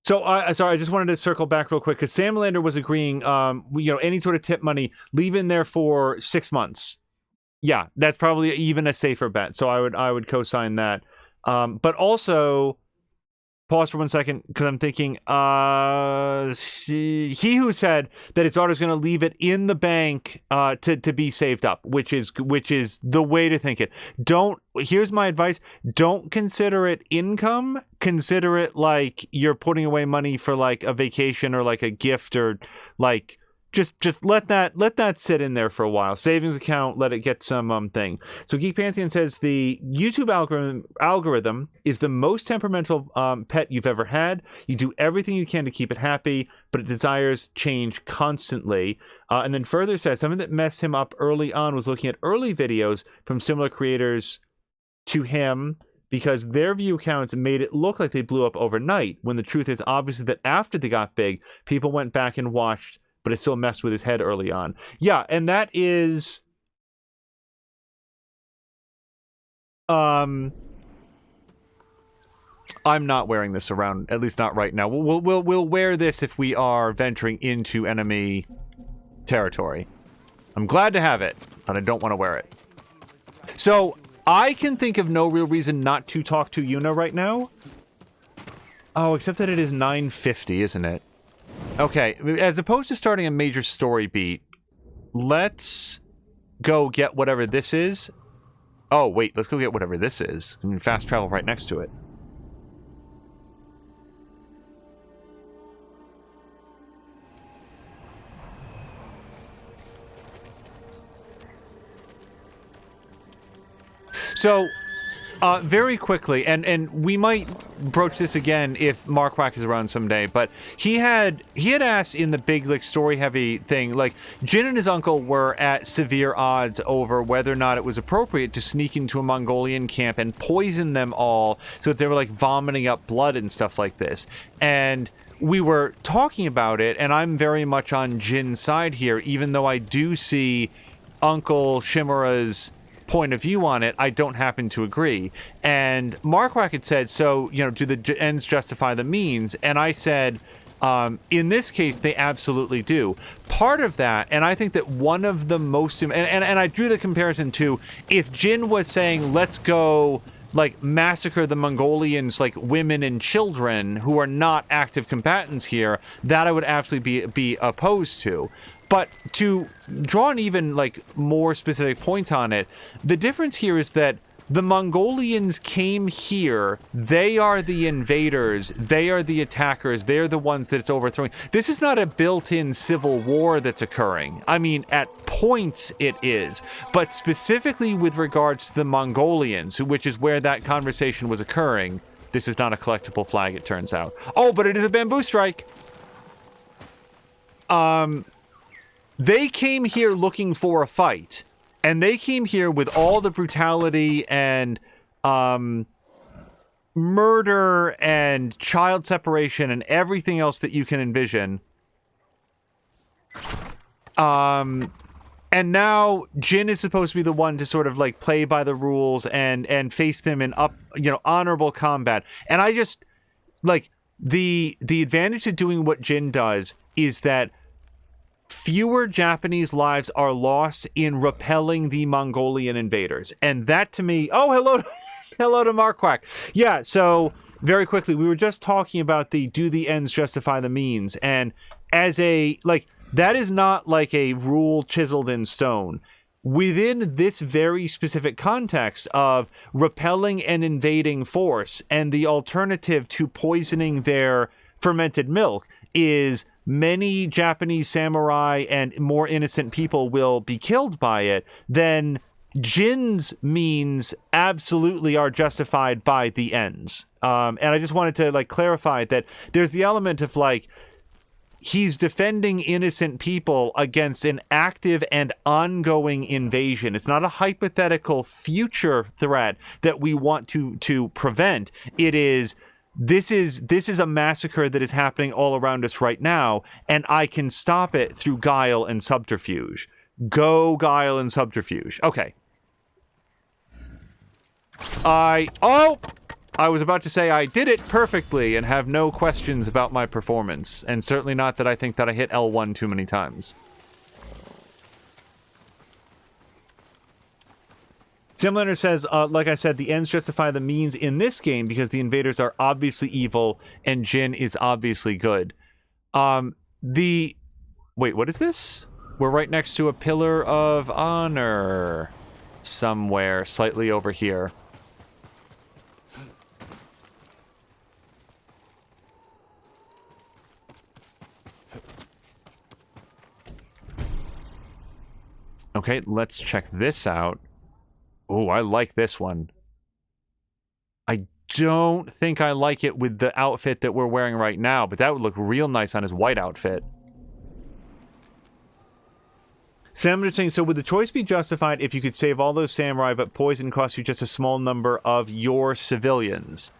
A: Sorry, I just wanted to circle back real quick because Sam Lander was agreeing, any sort of tip money, leave in there for 6 months. Yeah, that's probably even a safer bet. So I would co-sign that. But also, pause for 1 second because I'm thinking, he who said that his daughter's going to leave it in the bank to be saved up, which is the way to think it. Here's my advice: don't consider it income. Consider it like you're putting away money for like a vacation or like a gift or like. Just let that sit in there for a while. Savings account, let it get some thing. So Geek Pantheon says the YouTube algorithm is the most temperamental pet you've ever had. You do everything you can to keep it happy, but it desires change constantly. And then further says something that messed him up early on was looking at early videos from similar creators to him because their view counts made it look like they blew up overnight, when the truth is obviously that after they got big, people went back and watched, but it still messed with his head early on. Yeah, and that is... I'm not wearing this around, at least not right now. We'll wear this if we are venturing into enemy territory. I'm glad to have it, but I don't want to wear it. So, I can think of no real reason not to talk to Yuna right now. Oh, except that it is 9:50, isn't it? Okay, as opposed to starting a major story beat, let's go get whatever this is. Oh, wait, let's go get whatever this is. I mean, fast travel right next to it. So, very quickly, and we might broach this again if Mark Wack is around someday, but he had asked in the big, like, story-heavy thing, like, Jin and his uncle were at severe odds over whether or not it was appropriate to sneak into a Mongolian camp and poison them all so that they were, like, vomiting up blood and stuff like this. And we were talking about it, and I'm very much on Jin's side here, even though I do see Uncle Shimura's point of view on it. I don't happen to agree. And Mark Wack had said, so, do the ends justify the means? And I said, in this case, they absolutely do. Part of that, and I think that one of the most, and I drew the comparison to, if Jin was saying, let's go, like, massacre the Mongolians, like, women and children who are not active combatants here, that I would absolutely be opposed to. But to draw an even, like, more specific point on it, the difference here is that the Mongolians came here. They are the invaders. They are the attackers. They're the ones that it's overthrowing. This is not a built-in civil war that's occurring. I mean, at points it is. But specifically with regards to the Mongolians, which is where that conversation was occurring, this is not a collectible flag, it turns out. Oh, but it is a bamboo strike! They came here looking for a fight, and they came here with all the brutality and murder and child separation and everything else that you can envision. And now Jin is supposed to be the one to sort of like play by the rules and face them in honorable combat. And I just like the advantage to doing what Jin does is that fewer Japanese lives are lost in repelling the Mongolian invaders. And that to me, oh, hello, hello to Mark Quack. Yeah, so very quickly, we were just talking about the do the ends justify the means. And as a, like, that is not like a rule chiseled in stone. Within this very specific context of repelling an invading force, and the alternative to poisoning their fermented milk is many Japanese samurai and more innocent people will be killed by it, then Jin's means absolutely are justified by the ends. And I just wanted to like clarify that there's the element of like, he's defending innocent people against an active and ongoing invasion. It's not a hypothetical future threat that we want to prevent. It is, this is a massacre that is happening all around us right now, and I can stop it through guile and subterfuge. Go guile and subterfuge. Okay. I was about to say I did it perfectly and have no questions about my performance, and certainly not that I think that I hit L1 too many times. Simlander says, like I said, the ends justify the means in this game because the invaders are obviously evil and Jin is obviously good. Wait, what is this? We're right next to a pillar of honor somewhere, slightly over here. Okay, let's check this out. Oh, I like this one. I don't think I like it with the outfit that we're wearing right now, but that would look real nice on his white outfit. Sam is saying, so would the choice be justified if you could save all those samurai, but poison costs you just a small number of your civilians?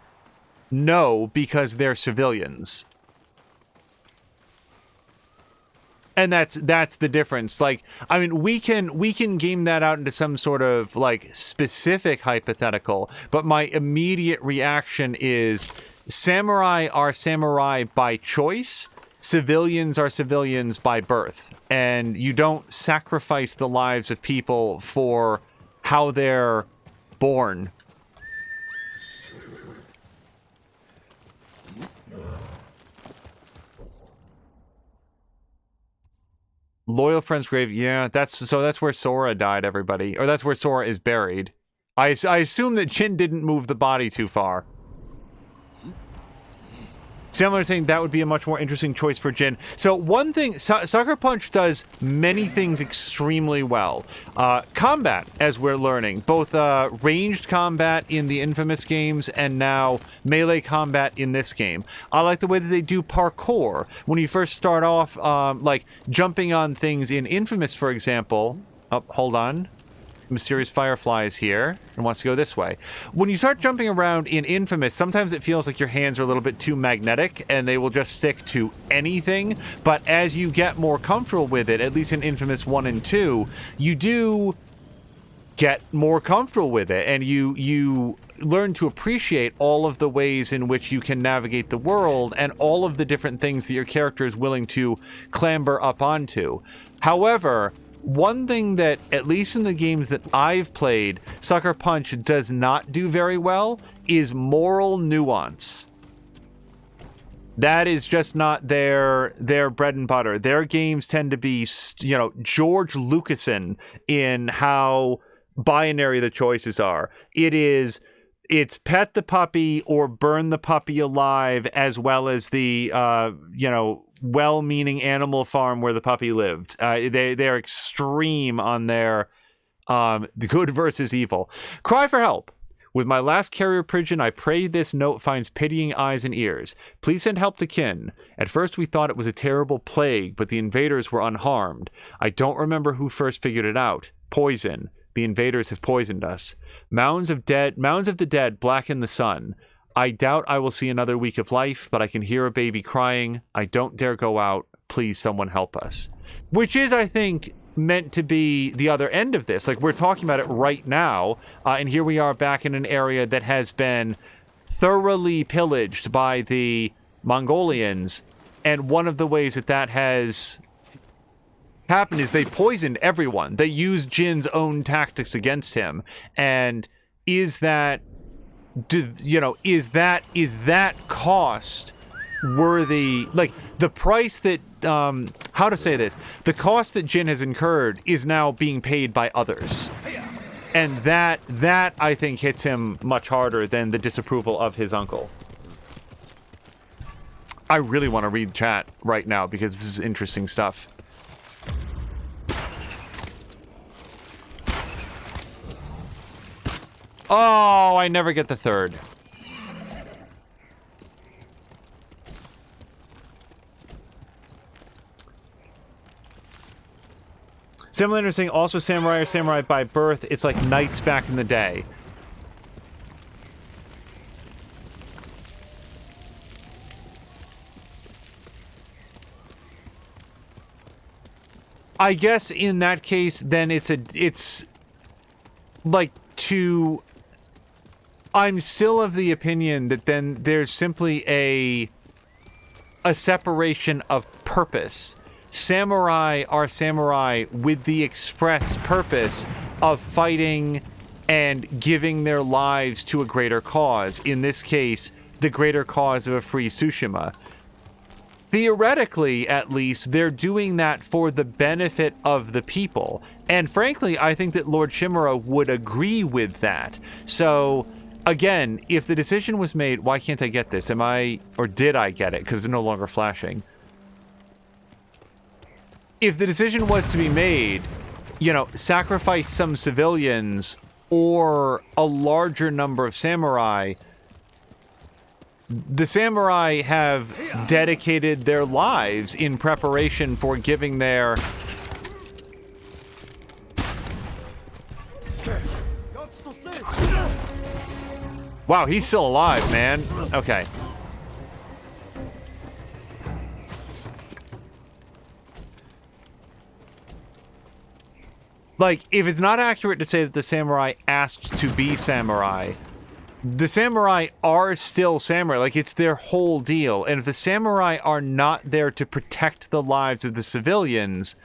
A: No, because they're civilians. And that's the difference. Like, I mean, we can game that out into some sort of like specific hypothetical, but my immediate reaction is samurai are samurai by choice, civilians are civilians by birth, and you don't sacrifice the lives of people for how they're born. Loyal Friend's grave, yeah, that's where Sora died, everybody. Or that's where Sora is buried. I assume that Jin didn't move the body too far. Similar saying that would be a much more interesting choice for Jin. So one thing, Sucker Punch does many things extremely well. Combat, as we're learning, both ranged combat in the Infamous games and now melee combat in this game. I like the way that they do parkour. When you first start off, like jumping on things in Infamous, for example. Oh, hold on. Mysterious Firefly is here and wants to go this way. When you start jumping around in Infamous, sometimes it feels like your hands are a little bit too magnetic and they will just stick to anything. But as you get more comfortable with it, at least in Infamous 1 and 2, you do get more comfortable with it, and you learn to appreciate all of the ways in which you can navigate the world and all of the different things that your character is willing to clamber up onto. However, one thing that, at least in the games that I've played, Sucker Punch does not do very well is moral nuance. That is just not their bread and butter. Their games tend to be, you know, George Lucasan in how binary the choices are. It's pet the puppy or burn the puppy alive, as well as the, you know, well-meaning Animal Farm where the puppy lived. They're extreme on their the good versus evil. Cry for help. With my last carrier pigeon, I pray this note finds pitying eyes and ears. Please send help to kin. At first we thought it was a terrible plague, but the invaders were unharmed. I don't remember who first figured it out. Poison. The invaders have poisoned us. Mounds of the dead blacken the sun. I doubt I will see another week of life, but I can hear a baby crying. I don't dare go out. Please, someone help us. Which is, I think, meant to be the other end of this. Like, we're talking about it right now, and here we are back in an area that has been thoroughly pillaged by the Mongolians, and one of the ways that has happened is they poisoned everyone. They used Jin's own tactics against him. And is that cost worthy? Like, the price that how to say this, the cost that Jin has incurred is now being paid by others, and that I think hits him much harder than the disapproval of his uncle. I really want to read chat right now because this is interesting stuff. Oh, I never get the third. Similar saying also samurai or samurai by birth. It's like knights back in the day. I guess in that case, then it's like to. I'm still of the opinion that then there's simply a separation of purpose. Samurai are samurai with the express purpose of fighting and giving their lives to a greater cause. In this case, the greater cause of a free Tsushima. Theoretically, at least, they're doing that for the benefit of the people. And frankly, I think that Lord Shimura would agree with that. So, again, if the decision was made, why can't I get this? Or did I get it? Because it's no longer flashing. If the decision was to be made, sacrifice some civilians or a larger number of samurai, the samurai have dedicated their lives in preparation for giving their... Wow, he's still alive, man. Okay. Like, if it's not accurate to say that the samurai asked to be samurai, the samurai are still samurai. Like, it's their whole deal. And if the samurai are not there to protect the lives of the civilians,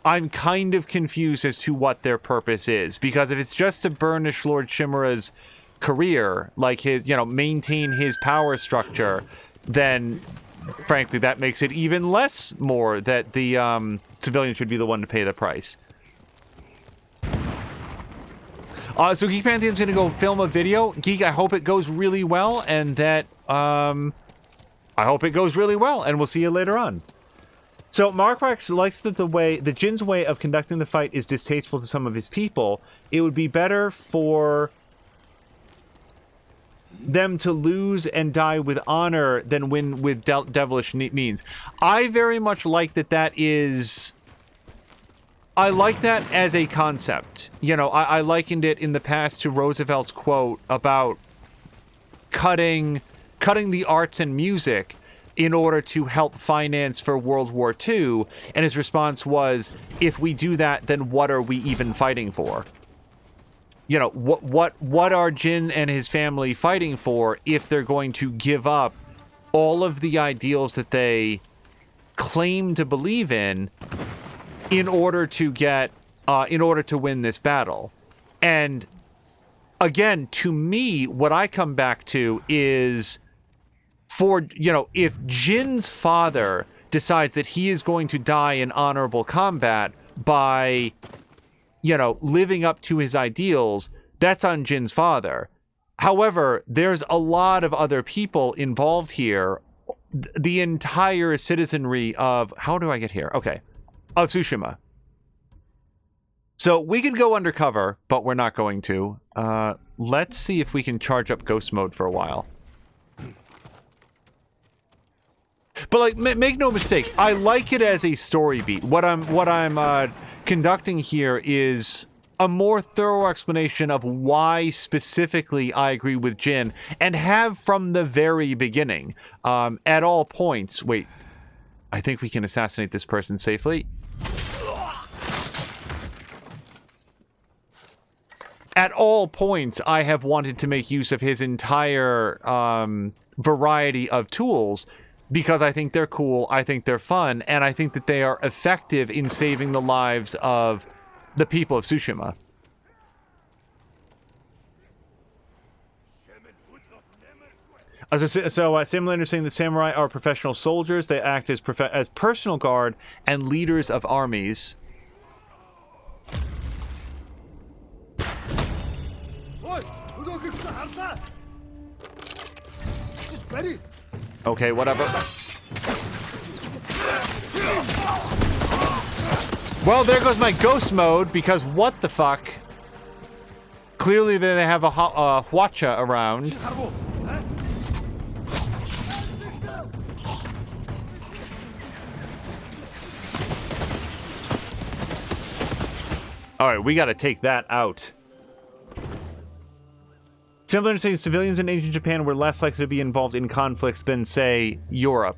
A: I'm kind of confused as to what their purpose is. Because if it's just to burnish Lord Shimura's career, like his, maintain his power structure, then, frankly, that makes it even less more that the civilian should be the one to pay the price. So Geek Pantheon's gonna go film a video. Geek, I hope it goes really well, and that, I hope it goes really well, and we'll see you later on. So Markwax likes that the Jin's way of conducting the fight is distasteful to some of his people. It would be better for them to lose and die with honor than win with devilish means. I very much like that is... I like that as a concept. I likened it in the past to Roosevelt's quote about cutting the arts and music in order to help finance for World War II, and his response was, if we do that, then what are we even fighting for? What are Jin and his family fighting for if they're going to give up all of the ideals that they claim to believe in order to win this battle? And again, to me, what I come back to is if Jin's father decides that he is going to die in honorable combat by, living up to his ideals, that's on Jin's father. However, there's a lot of other people involved here. The entire citizenry of, how do I get here? Okay. Of Tsushima. So we could go undercover, but we're not going to. Let's see if we can charge up ghost mode for a while. But like, make no mistake, I like it as a story beat. What I'm conducting here is a more thorough explanation of why specifically I agree with Jin, and have from the very beginning, at all points. Wait, I think we can assassinate this person safely. At all points, I have wanted to make use of his entire variety of tools because I think they're cool, I think they're fun, and I think that they are effective in saving the lives of the people of Tsushima. Simulator is saying the samurai are professional soldiers. They act as personal guard and leaders of armies.
D: Ready?
A: Okay, whatever. Well, there goes my ghost mode, because what the fuck? Clearly they have a Hwacha around. Alright, we gotta take that out. Similar to saying civilians in ancient Japan were less likely to be involved in conflicts than, say, Europe.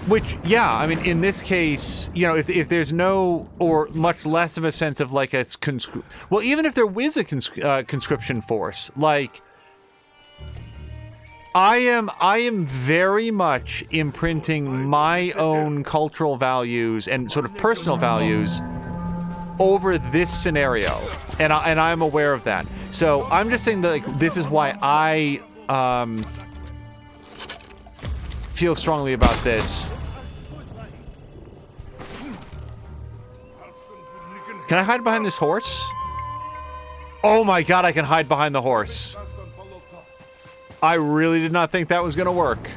A: Which, yeah, I mean, in this case, you know, if there's no, or much less of a sense of like a, well, even if there was a conscription force, like, I am very much imprinting my own cultural values and sort of personal values over this scenario, and I'm aware of that. So I'm just saying that, like, this is why I feel strongly about this. Can I hide behind this horse? Oh my god, I can hide behind the horse. I really did not think that was gonna work.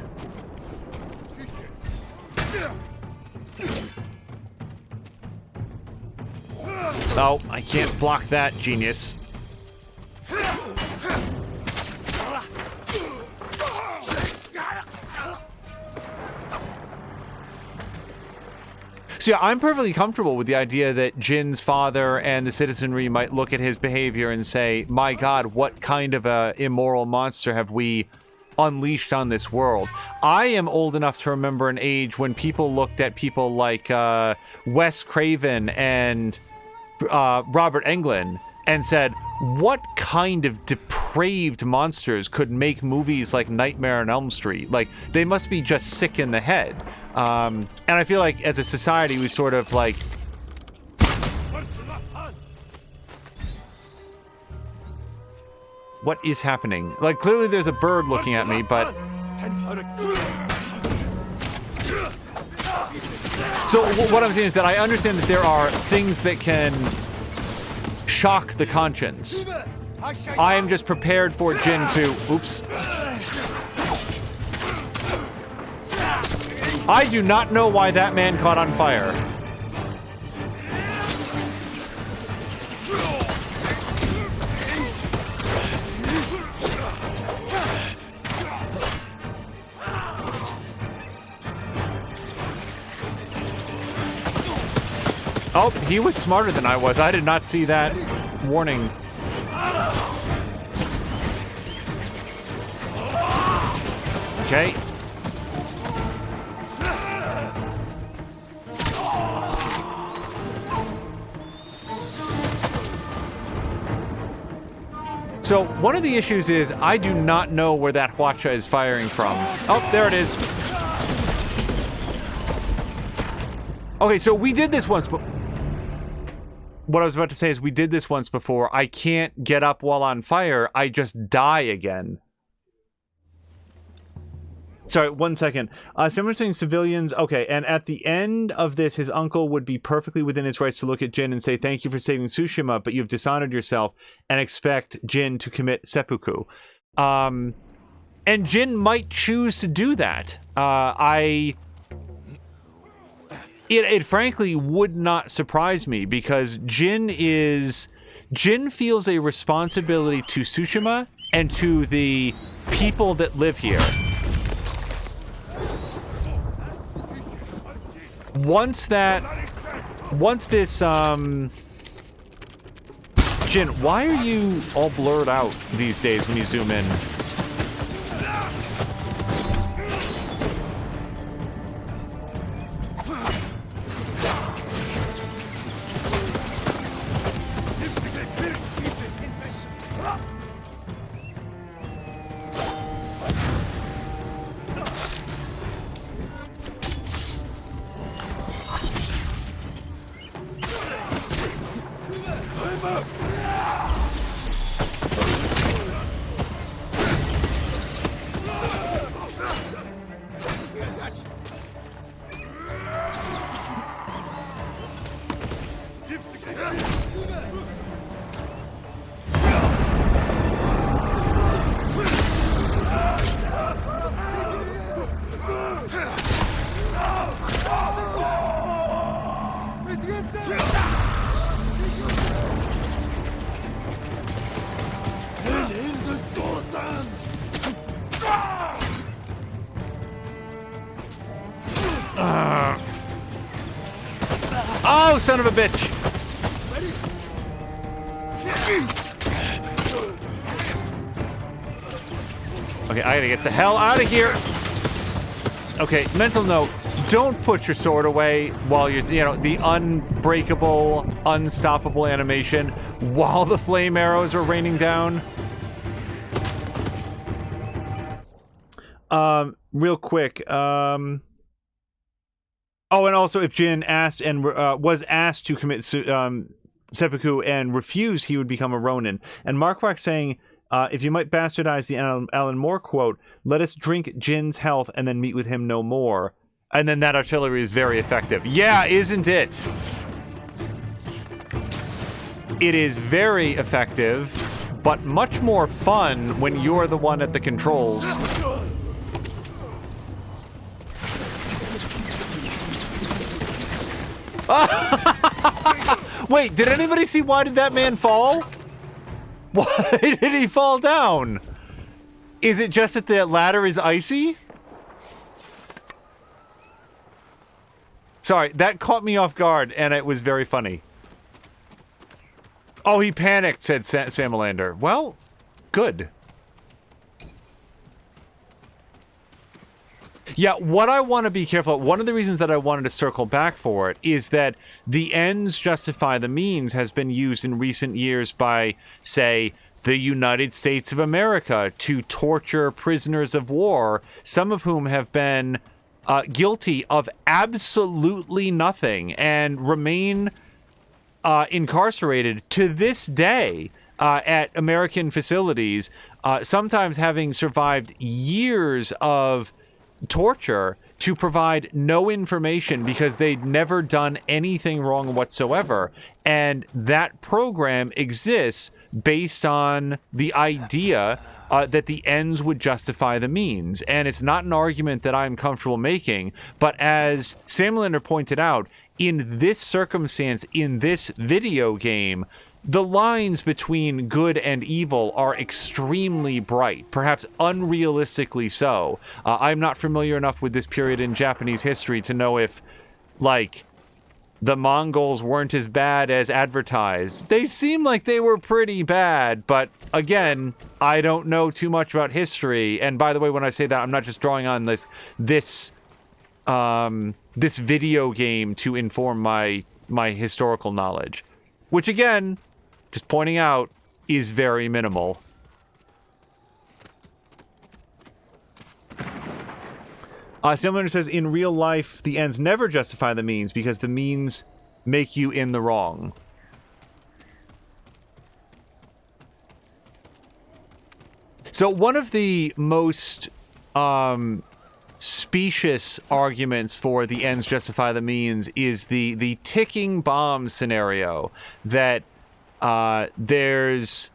A: Oh, I can't block that, genius. So yeah, I'm perfectly comfortable with the idea that Jin's father and the citizenry might look at his behavior and say, my god, what kind of a immoral monster have we unleashed on this world? I am old enough to remember an age when people looked at people like Wes Craven and Robert Englund and said, what kind of depraved monsters could make movies like Nightmare on Elm Street? Like, they must be just sick in the head. And I feel like as a society we sort of like what is happening? Like, clearly there's a bird looking at me, but so what I'm saying is that I understand that there are things that can shock the conscience. I am just prepared for Jin to... Oops. I do not know why that man caught on fire. Oh, he was smarter than I was. I did not see that warning. Okay. So, one of the issues is I do not know where that Hwacha is firing from. Oh, there it is. Okay, so we did this once, but what I was about to say is we did this once before. I can't get up while on fire. I just die again. Sorry, 1 second. Someone's saying civilians... Okay, and at the end of this, his uncle would be perfectly within his rights to look at Jin and say, thank you for saving Tsushima, but you've dishonored yourself, and expect Jin to commit seppuku. And Jin might choose to do that. It frankly would not surprise me, because Jin feels a responsibility to Tsushima and to the people that live here. Once this, Jin, why are you all blurred out these days when you zoom in? son of a bitch! Okay, I gotta get the hell out of here! Okay, mental note. Don't put your sword away while you're, you know, the unbreakable, unstoppable animation while the flame arrows are raining down. Real quick. Oh, and also if Jin asked and was asked to commit seppuku and refused, he would become a Ronin. And Markwak saying, if you might bastardize the Alan Moore quote, let us drink Jin's health and then meet with him no more. And then that artillery is very effective. Yeah, isn't it? It is very effective, but much more fun when you're the one at the controls. Wait, did anybody see why did that man fall? Why did he fall down? Is it just that the ladder is icy? Sorry, that caught me off guard, and it was very funny. Oh, he panicked, said Samalander. Well, good. Yeah, what I want to be careful of, one of the reasons that I wanted to circle back for it is that the ends justify the means has been used in recent years by, say, the United States of America to torture prisoners of war, some of whom have been guilty of absolutely nothing and remain incarcerated to this day at American facilities, sometimes having survived years of torture to provide no information because they'd never done anything wrong whatsoever. And that program exists based on the idea that the ends would justify the means. And it's not an argument that I'm comfortable making, but as Samlander pointed out, in this circumstance, in this video game, the lines between good and evil are extremely bright, perhaps unrealistically so. I'm not familiar enough with this period in Japanese history to know if, like, the Mongols weren't as bad as advertised. They seem like they were pretty bad, but again, I don't know too much about history. And by the way, when I say that, I'm not just drawing on this video game to inform my historical knowledge, which again, just pointing out, is very minimal. Similar says, in real life, the ends never justify the means because the means make you in the wrong. So one of the most specious arguments for the ends justify the means is the ticking bomb scenario that there's,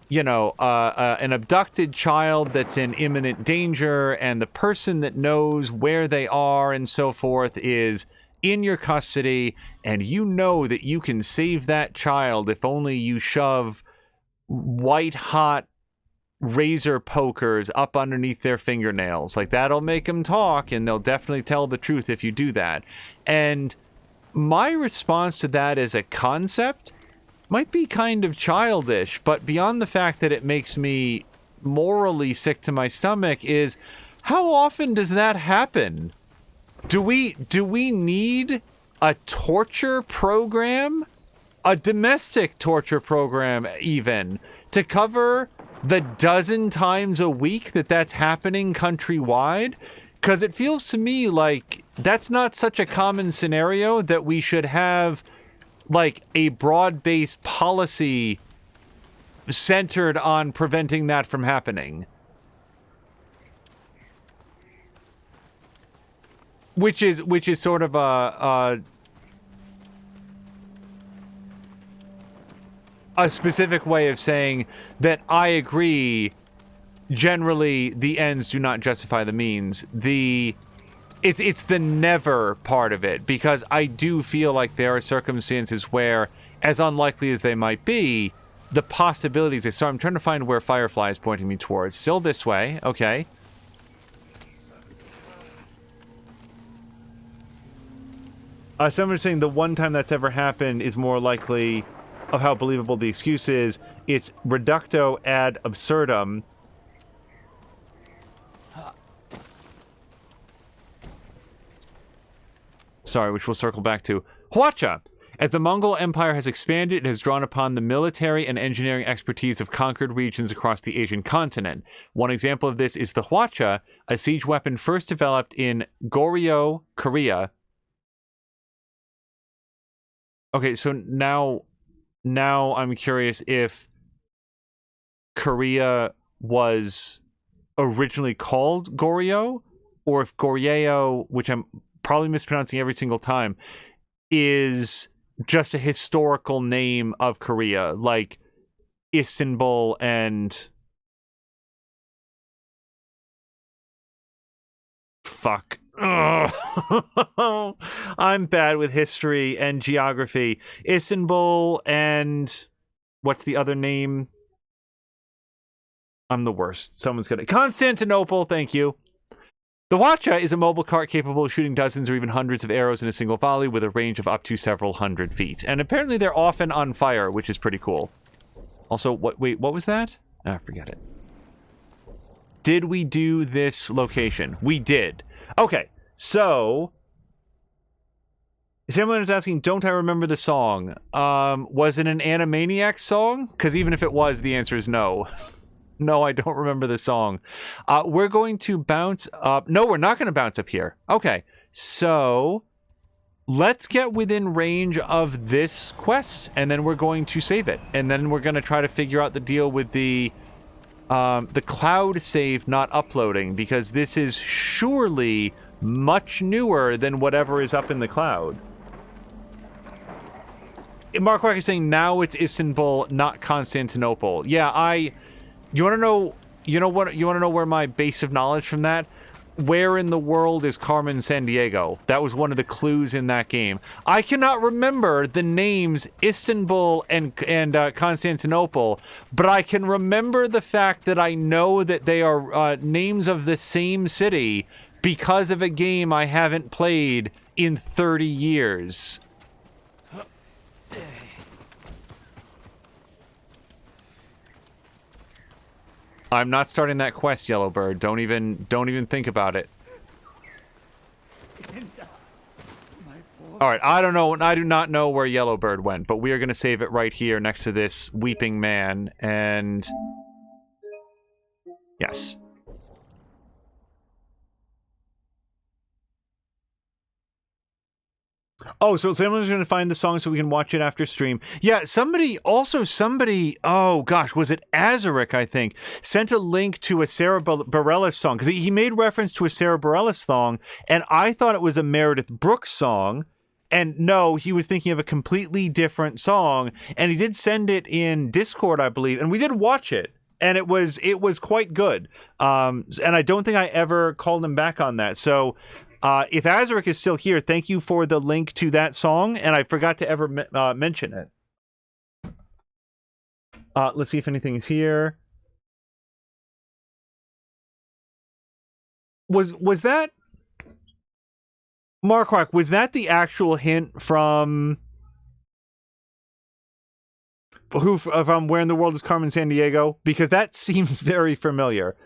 A: you know, an abducted child that's in imminent danger, and the person that knows where they are and so forth is in your custody, and you know that you can save that child if only you shove white-hot razor pokers up underneath their fingernails. Like, that'll make them talk, and they'll definitely tell the truth if you do that. And my response to that as a concept might be kind of childish, but beyond the fact that it makes me morally sick to my stomach is, how often does that happen? Do we need a torture program? A domestic torture program, even, to cover the dozen times a week that that's happening countrywide? Because it feels to me like that's not such a common scenario that we should have like a broad-based policy centered on preventing that from happening. Which is sort of a specific way of saying that I agree, generally the ends do not justify the means. It's the never part of it, because I do feel like there are circumstances where, as unlikely as they might be, the possibilities are. So I'm trying to find where Firefly is pointing me towards. Still this way, okay. Someone's saying the one time that's ever happened is more likely of how believable the excuse is. It's reducto ad absurdum. Sorry, which we'll circle back to. Hwacha! As the Mongol Empire has expanded, it has drawn upon the military and engineering expertise of conquered regions across the Asian continent. One example of this is the Hwacha, a siege weapon first developed in Goryeo, Korea. Okay, so now I'm curious if Korea was originally called Goryeo, or if Goryeo, which I'm probably mispronouncing every single time, is just a historical name of Korea, like Istanbul and fuck. Ugh. I'm bad with history and geography. Istanbul and what's the other name? I'm the worst. Someone's gonna Constantinople, thank you. The Hwacha is a mobile cart capable of shooting dozens or even hundreds of arrows in a single volley with a range of up to several hundred feet. And apparently they're often on fire, which is pretty cool. Also, what was that? Ah, forget it. Did we do this location? We did. Okay, so someone is asking, don't I remember the song? Was it an Animaniacs song? Because even if it was, the answer is no. No, I don't remember the song. We're going to bounce up. No, we're not going to bounce up here. Okay, so let's get within range of this quest, and then we're going to save it. And then we're going to try to figure out the deal with the cloud save not uploading, because this is surely much newer than whatever is up in the cloud. Mark Wack is saying now it's Istanbul, not Constantinople. Yeah, you want to know, you want to know where my base of knowledge from that? Where in the world is Carmen Sandiego? That was one of the clues in that game. I cannot remember the names Istanbul and Constantinople, but I can remember the fact that I know that they are names of the same city because of a game I haven't played in 30 years. I'm not starting that quest, Yellowbird. Don't even think about it. All right, I don't know. I do not know where Yellowbird went, but we are going to save it right here next to this weeping man. And yes. Oh, so someone's going to find the song so we can watch it after stream. Yeah, somebody, oh gosh, was it Azaric, I think, sent a link to a Sarah Bareilles song, because he made reference to a Sarah Bareilles song, and I thought it was a Meredith Brooks song, and no, he was thinking of a completely different song, and he did send it in Discord, I believe, and we did watch it, and it was quite good, and I don't think I ever called him back on that, so... if Azaric is still here, thank you for the link to that song, and I forgot to ever mention it. Let's see if anything is here. Was that... Marquardt, was that the actual hint from... from Where in the World is Carmen Sandiego? Because that seems very familiar.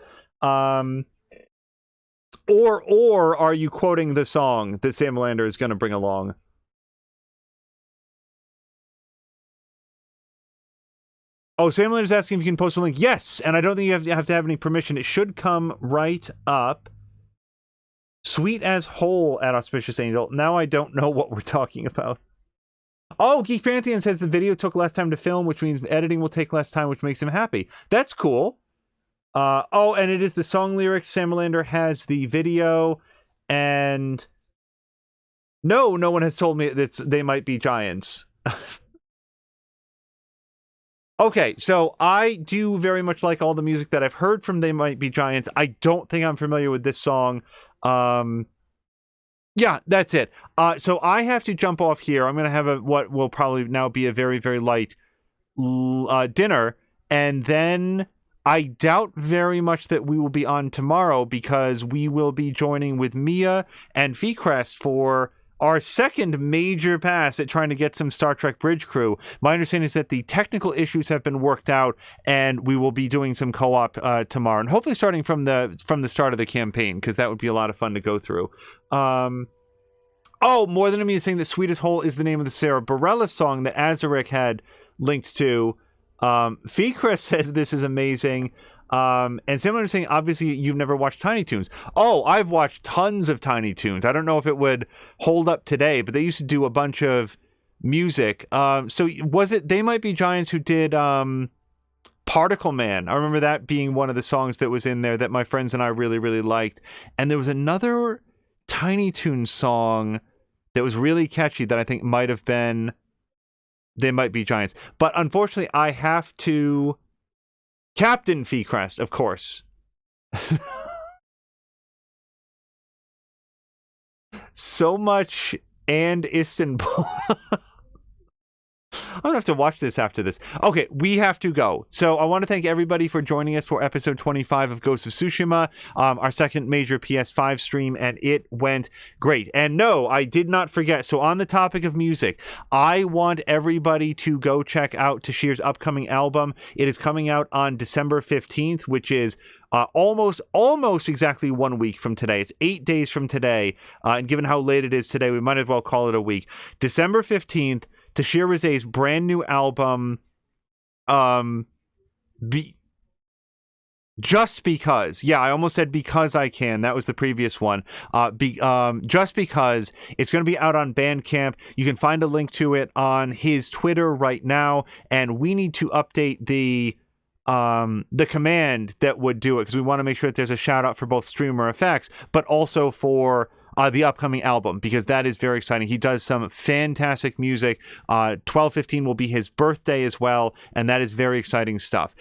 A: Or are you quoting the song that Sam Lander is going to bring along? Oh, Sam Lander's asking if you can post a link. Yes, and I don't think you have to have any permission. It should come right up. Sweet as whole at Auspicious Angel. Now I don't know what we're talking about. Oh, Geek Pantheon says the video took less time to film, which means editing will take less time, which makes him happy. That's cool. Oh, and it is the song lyrics. Sam Lander has the video, and no one has told me that they might be giants. Okay, so I do very much like all the music that I've heard from They Might Be Giants. I don't think I'm familiar with this song. Yeah, that's it. So I have to jump off here. I'm going to have what will probably now be a very, very light dinner, and then... I doubt very much that we will be on tomorrow because we will be joining with Mia and Feecrest for our second major pass at trying to get some Star Trek Bridge Crew. My understanding is that the technical issues have been worked out, and we will be doing some co-op tomorrow, and hopefully starting from the start of the campaign, because that would be a lot of fun to go through. More Than Me is saying that Sweetest Hole is the name of the Sarah Bareilles song that Azaric had linked to. Fikra says this is amazing. And Similar is saying, obviously, you've never watched Tiny Toons. Oh, I've watched tons of Tiny Toons. I don't know if it would hold up today, but they used to do a bunch of music. So was it They Might Be Giants who did Particle Man? I remember that being one of the songs that was in there that my friends and I really, really liked. And there was another Tiny Toon song that was really catchy that I think might have been They Might Be Giants. But unfortunately, I have to... Captain Feecrest, of course. So much and Istanbul. I'm gonna have to watch this after this. Okay, we have to go. So I want to thank everybody for joining us for episode 25 of Ghost of Tsushima, our second major PS5 stream, and it went great. And no, I did not forget. So on the topic of music, I want everybody to go check out Tashir's upcoming album. It is coming out on December 15th, which is almost exactly 1 week from today. It's 8 days from today. And given how late it is today, we might as well call it a week. December 15th, Tashir Raze's brand new album, Just Because. Yeah, I almost said Because I Can. That was the previous one. Just Because. It's going to be out on Bandcamp. You can find a link to it on his Twitter right now. And we need to update the command that would do it, because we want to make sure that there's a shout out for both Streamer Effects, but also for the upcoming album, because that is very exciting. He does some fantastic music. 12/15 will be his birthday as well, and that is very exciting stuff.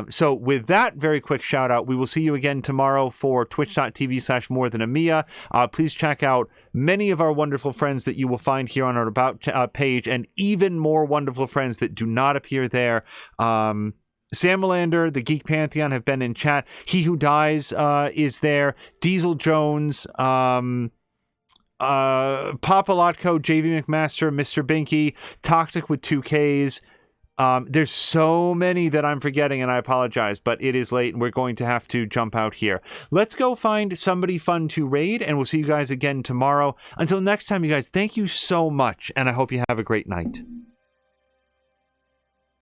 A: So with that very quick shout out, we will see you again tomorrow for twitch.tv/morethanamia. Please check out many of our wonderful friends that you will find here on our About page, and even more wonderful friends that do not appear there. Sam Melander, the Geek Pantheon have been in chat. He Who Dies is there. Diesel Jones, Papalotko, JV McMaster, Mr. Binky, Toxic with 2Ks. There's so many that I'm forgetting, and I apologize, but it is late and we're going to have to jump out here. Let's go find somebody fun to raid, and we'll see you guys again tomorrow. Until next time, you guys, thank you so much, and I hope you have a great night.